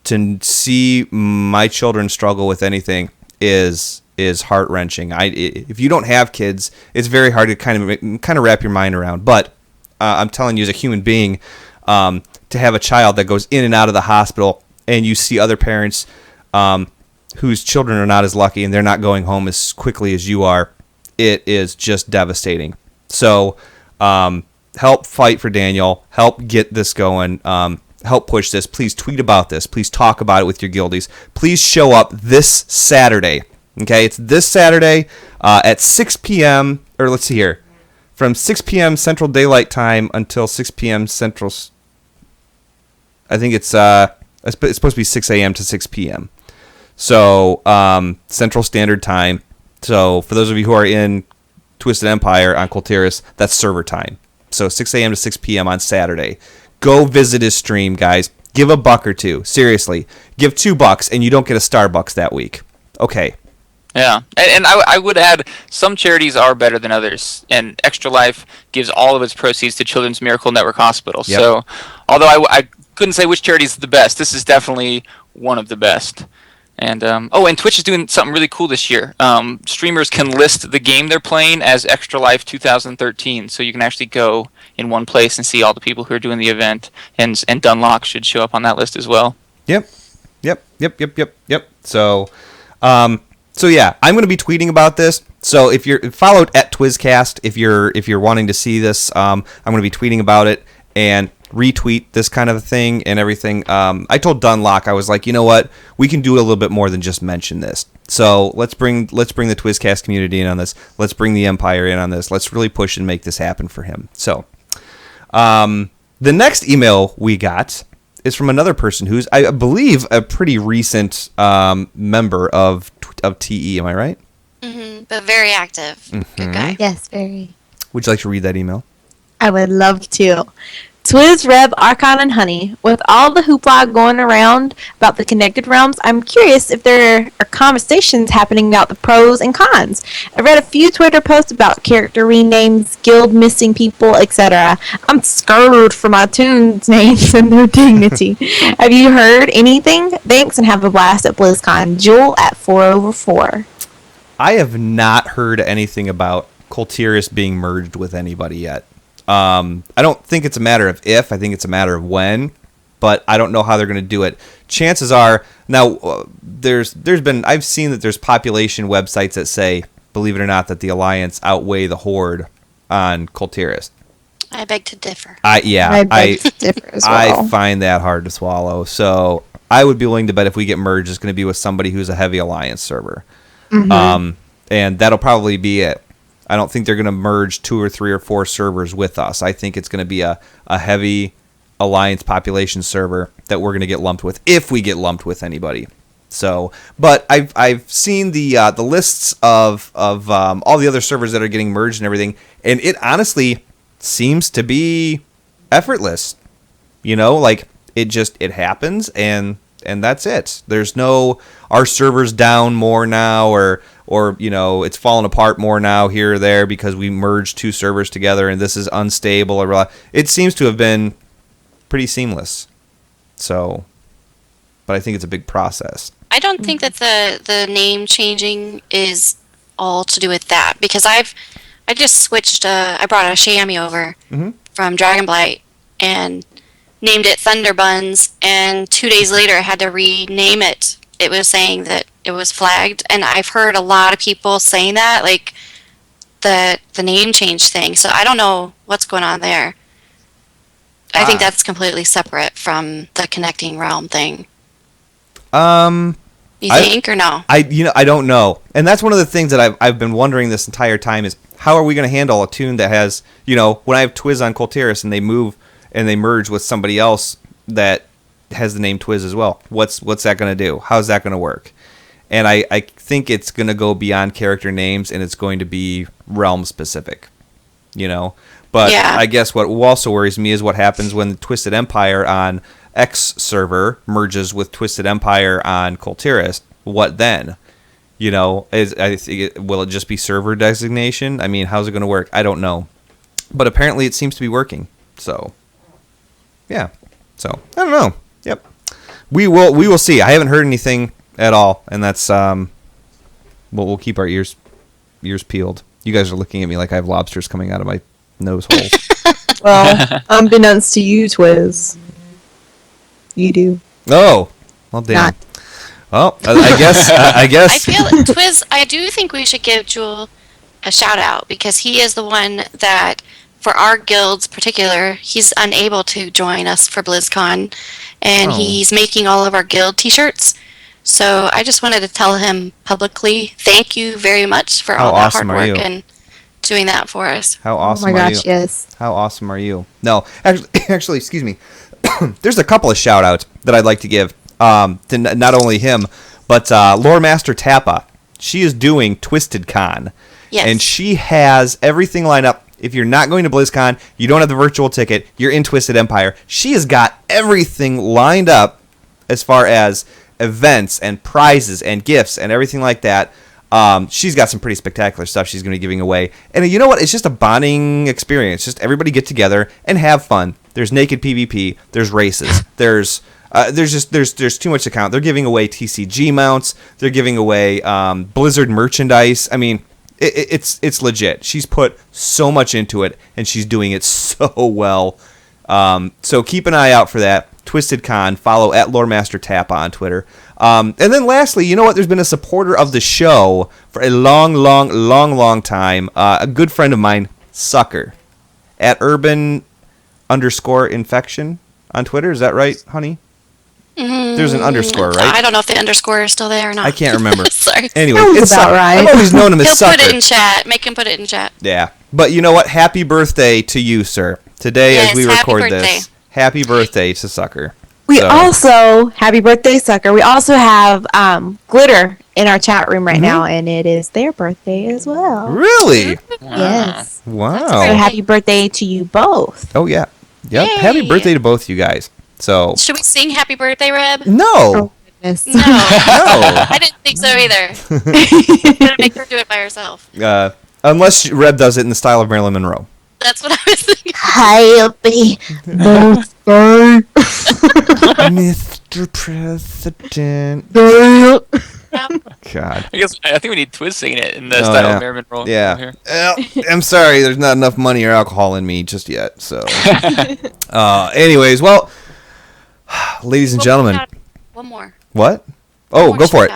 to see my children struggle with anything is heart-wrenching. If you don't have kids, it's very hard to kind of wrap your mind around. But I'm telling you, as a human being, to have a child that goes in and out of the hospital, and you see other parents whose children are not as lucky and they're not going home as quickly as you are, it is just devastating. So help fight for Daniel. Help get this going. Help push this. Please tweet about this. Please talk about it with your guildies. Please show up this Saturday. Okay, it's this Saturday at 6 p.m. Or let's see here. From 6 p.m. Central Daylight Time until 6 p.m. Central. I think it's supposed to be 6 a.m. to 6 p.m. So Central Standard Time. So for those of you who are in Twisted Empire on Colteris, that's server time. So 6 a.m. to 6 p.m. on Saturday. Go visit his stream, guys. Give $1 or $2. Seriously. Give $2 and you don't get a Starbucks that week. Okay. Yeah, and I would add, some charities are better than others, and Extra Life gives all of its proceeds to Children's Miracle Network Hospital. Yep. So, although I couldn't say which charity is the best, this is definitely one of the best. And and Twitch is doing something really cool this year. Streamers can list the game they're playing as Extra Life 2013, so you can actually go in one place and see all the people who are doing the event, and Dunlock should show up on that list as well. Yep. So yeah, I'm going to be tweeting about this. So if you're followed at TwizCast, if you're wanting to see this, I'm going to be tweeting about it and retweet this kind of thing and everything. I told Dunlock, I was like, you know what, we can do a little bit more than just mention this. So let's bring the TwizCast community in on this. Let's bring the Empire in on this. Let's really push and make this happen for him. So the next email we got is from another person who's, I believe, a pretty recent member of TE. Am I right? Mm-hmm, but very active. Mm-hmm. Good guy. Yes, very. Would you like to read that email? I would love to. Twiz, Reb, Archon, and Honey, with all the hoopla going around about the Connected Realms, I'm curious if there are conversations happening about the pros and cons. I read a few Twitter posts about character renames, guild missing people, etc. I'm scared for my tunes' names and their dignity. Have you heard anything? Thanks, and have a blast at BlizzCon. Jewel at 4/4. I have not heard anything about Colteris being merged with anybody yet. I don't think it's a matter of if, I think it's a matter of when, but I don't know how they're going to do it. Chances are, now, I've seen that there's population websites that say, believe it or not, that the Alliance outweigh the Horde on Colteris. I beg to differ. I beg to differ as well. I find that hard to swallow, so I would be willing to bet if we get merged, it's going to be with somebody who's a heavy Alliance server. Mm-hmm. And that'll probably be it. I don't think they're going to merge 2 or 3 or 4 servers with us. I think it's going to be a heavy Alliance population server that we're going to get lumped with, if we get lumped with anybody. So, but I've seen the lists of all the other servers that are getting merged and everything, and it honestly seems to be effortless. You know, like it happens, and that's it. There's no, our server's down more now, or you know, it's falling apart more now here or there because we merged 2 servers together and this is unstable, or blah. It seems to have been pretty seamless. So, but I think it's a big process. I don't think that the name changing is all to do with that, because I just switched. I brought a chamois over from Dragonblight and named it Thunder Buns, and 2 days later I had to rename it. It was saying that it was flagged, and I've heard a lot of people saying that, like the name change thing. So I don't know what's going on there. I think that's completely separate from the Connecting Realm thing. You think, or no? I don't know, and that's one of the things that I've been wondering this entire time is, how are we going to handle a tune that has, you know, when I have Twiz on Colteris and they move and they merge with somebody else that has the name Twiz as well. What's that going to do? How's that going to work? And I think it's going to go beyond character names, and it's going to be realm specific, you know. But yeah. I guess what also worries me is what happens when the Twisted Empire on X server merges with Twisted Empire on Colteris. What then? You know, will it just be server designation? I mean, how's it going to work? I don't know. But apparently it seems to be working. So, yeah. So, I don't know. Yep. We will see. I haven't heard anything at all, and that's we'll keep our ears peeled. You guys are looking at me like I have lobsters coming out of my nose holes. Well, unbeknownst to you, Twiz, you do. Oh, well, damn. Not. Well, I guess. I feel Twiz. I do think we should give Jewel a shout out, because he is the one that, for our guilds particular, he's unable to join us for BlizzCon, and he's making all of our guild t-shirts. So I just wanted to tell him publicly, thank you very much for all that hard work and doing that for us. How awesome are you? Oh my gosh, yes. How awesome are you? No, actually, excuse me. There's a couple of shout outs that I'd like to give to not only him, but Lore Master Tappa. she is doing TwistedCon. Yes. And she has everything lined up. If you're not going to BlizzCon, you don't have the virtual ticket, you're in Twisted Empire. She has got everything lined up as far as events and prizes and gifts and everything like that. She's got some pretty spectacular stuff she's going to be giving away. And you know what? It's just a bonding experience. Just everybody get together and have fun. There's naked PvP. There's races. There's too much to count. They're giving away TCG mounts. They're giving away Blizzard merchandise. I mean, it's legit. She's put so much into it, and she's doing it so well. So keep an eye out for that. TwistedCon. Follow at LoreMasterTappa on Twitter. And then lastly, you know what? There's been a supporter of the show for a long time. A good friend of mine, Sucker, at urban_infection on Twitter. Is that right, honey? There's an underscore, right? I don't know if the underscore is still there or not. I can't remember. Sorry. Anyway, Sounds about right. I've always known him as Sucker. He'll put it in chat. Make him put it in chat. Yeah. But you know what? Happy birthday to you, sir. Today, as we record this. Happy birthday to Sucker. We also, happy birthday, Sucker. We also have Glitter in our chat room right now, and it is their birthday as well. Really? Yes. Wow. So happy birthday to you both. Oh, yeah. Yep. Yay. Happy birthday to both you guys. So. Should we sing Happy Birthday, Reb? No. Oh, goodness. No. I didn't think so either. I'm going to make her do it by herself. Unless Reb does it in the style of Marilyn Monroe. That's what I was thinking. Happy birthday, Mr. President. God. I think we need Twiz singing it in the style of Marilyn Monroe. Yeah. Here. I'm sorry, there's not enough money or alcohol in me just yet. So, anyways, well, ladies and gentlemen. One more. What? Oh, go for it.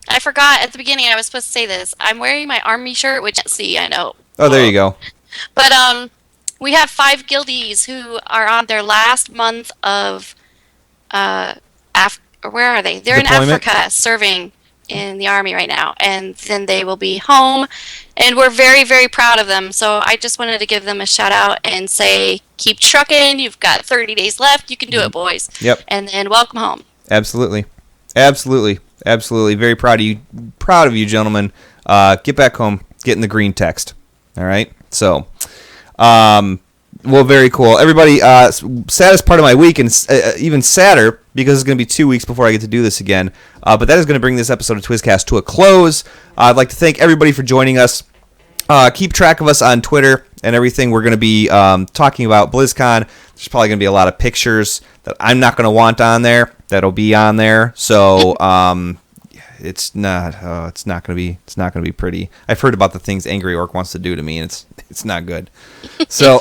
I forgot at the beginning I was supposed to say this. I'm wearing my army shirt, which see, I know. Oh, there you go. But we have 5 guildies who are on their last month of where are they? They're Deployment? in Africa serving in the army right now, and then they will be home, and we're very, very proud of them. So I just wanted to give them a shout out and say, keep trucking. You've got 30 days left. You can do it, boys. Yep. And then welcome home. Absolutely. Very proud of you, gentlemen. Get back home. Get in the green text. All right. So, well, very cool. Everybody, saddest part of my week, and even sadder because it's going to be 2 weeks before I get to do this again. But that is going to bring this episode of TwizCast to a close. I'd like to thank everybody for joining us. Keep track of us on Twitter and everything. We're going to be talking about BlizzCon. There's probably going to be a lot of pictures that I'm not going to want on there that'll be on there. So it's not going to be pretty. I've heard about the things Angry Orc wants to do to me, and it's not good. So,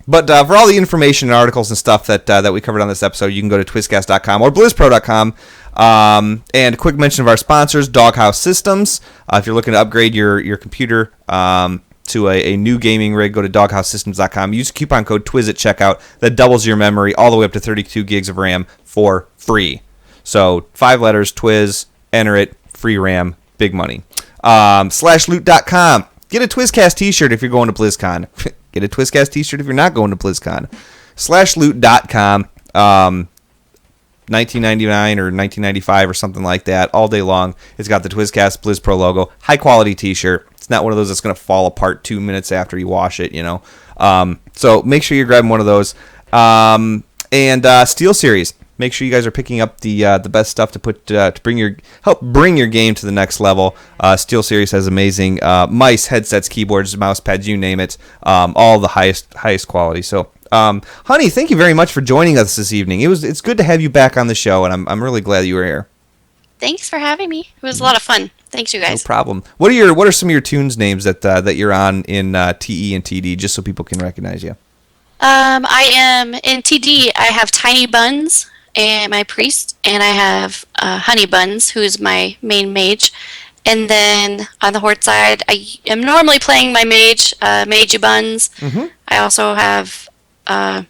but for all the information and articles and stuff that we covered on this episode, you can go to twizcast.com or blizzpro.com. And a quick mention of our sponsors, Doghouse Systems. If you're looking to upgrade your computer to a new gaming rig, go to doghousesystems.com. Use coupon code TWIZ at checkout. That doubles your memory all the way up to 32 gigs of RAM for free. So 5 letters, TWIZ, enter it, free RAM, big money. /loot.com. Get a TwizCast t-shirt if you're going to BlizzCon. Get a TwizCast t-shirt if you're not going to BlizzCon. /loot.com. $19.99 or $19.95 or something like that, all day long. It's got the TwizCast BlizzPro logo. High quality t-shirt. It's not one of those that's going to fall apart 2 minutes after you wash it, you know. So make sure you're grabbing one of those. And Steel Series. Make sure you guys are picking up the best stuff to put to help bring your game to the next level. Steel Series has amazing mice, headsets, keyboards, mouse pads, you name it. All the highest quality. So, honey, thank you very much for joining us this evening. It's good to have you back on the show, and I'm really glad you were here. Thanks for having me. It was a lot of fun. Thanks, you guys. No problem. What are some of your tunes names that you're on in TE and TD, just so people can recognize you? I am in TD. I have Tiny Buns and my priest, and I have Honey Buns, who's my main mage. And then on the Horde side, I am normally playing my mage, Magey Buns. Mm-hmm. I also have, well,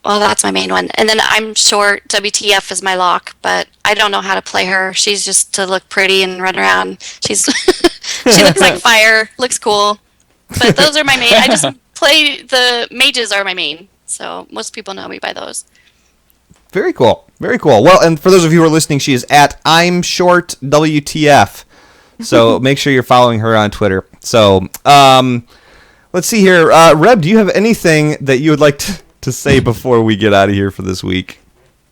that's my main one. And then I'm short. WTF is my lock, but I don't know how to play her. She's just to look pretty and run around. She looks like fire, looks cool. But those are my main. I just play the mages are my main. So most people know me by those. Very cool. Very cool. Well, and for those of you who are listening, she is at I'm Short WTF. So make sure you're following her on Twitter. So let's see here. Reb, do you have anything that you would like to say before we get out of here for this week?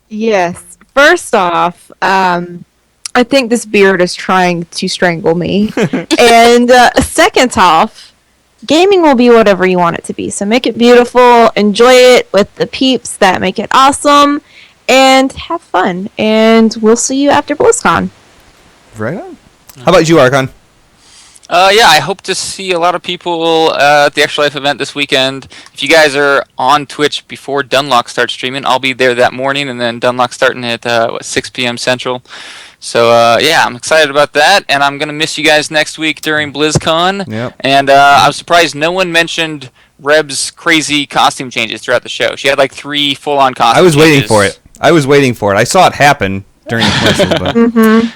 Yes. First off, I think this beard is trying to strangle me. And second off, gaming will be whatever you want it to be. So make it beautiful, enjoy it with the peeps that make it awesome, and have fun. And we'll see you after BlizzCon. Right on. How about you, Archon? Yeah, I hope to see a lot of people at the Extra Life event this weekend. If you guys are on Twitch before Dunlock starts streaming, I'll be there that morning, and then Dunlock starting at 6 p.m. Central. So, yeah, I'm excited about that, and I'm going to miss you guys next week during BlizzCon. Yep. And I was surprised no one mentioned Reb's crazy costume changes throughout the show. She had like 3 full-on costume I was changes. waiting for it. I saw it happen during the commercials, but... Mm-hmm.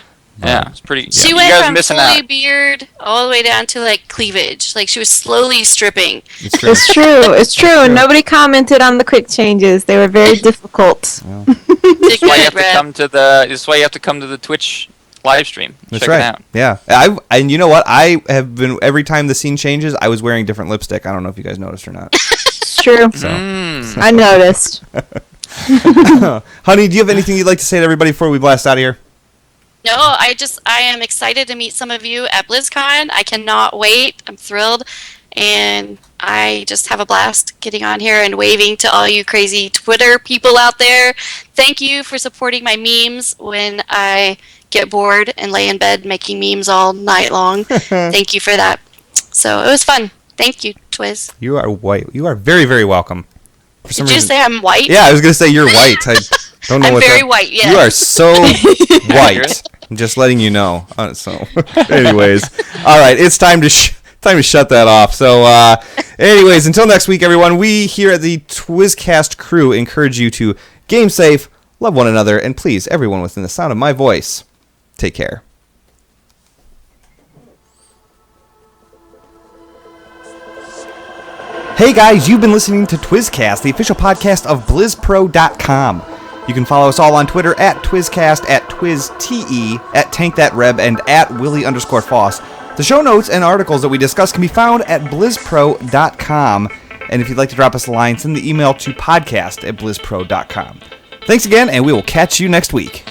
Yeah, it's pretty. She went from fully beard all the way down to like cleavage. Like she was slowly stripping. It's true. And nobody commented on the quick changes. They were very difficult. Well. That's why you have to come to the. That's why you have to come to the Twitch live stream. That's Check right. it out. Yeah, and you know what? I have been every time the scene changes, I was wearing different lipstick. I don't know if you guys noticed or not. It's true. So. I noticed. Honey, do you have anything you'd like to say to everybody before we blast out of here? No, I am excited to meet some of you at BlizzCon. I cannot wait. I'm thrilled. And I just have a blast getting on here and waving to all you crazy Twitter people out there. Thank you for supporting my memes when I get bored and lay in bed making memes all night long. Thank you for that. So it was fun. Thank you, Twiz. You are white. You are very, very welcome. For some Did you reason, say I'm white? Yeah, I was going to say you're white. I don't know I'm what very that, white, yeah. You are so white. I'm just letting you know. So, anyways, all right, it's time to shut that off. So, anyways, until next week, everyone, we here at the TwizCast crew encourage you to game safe, love one another, and please, everyone within the sound of my voice, take care. Hey guys, you've been listening to TwizCast, the official podcast of BlizzPro.com. You can follow us all on Twitter at TwizCast, at TwizTE, at TankThatReb, and at Willie_Foss. The show notes and articles that we discuss can be found at BlizzPro.com. And if you'd like to drop us a line, send the email to podcast@BlizzPro.com. Thanks again, and we will catch you next week.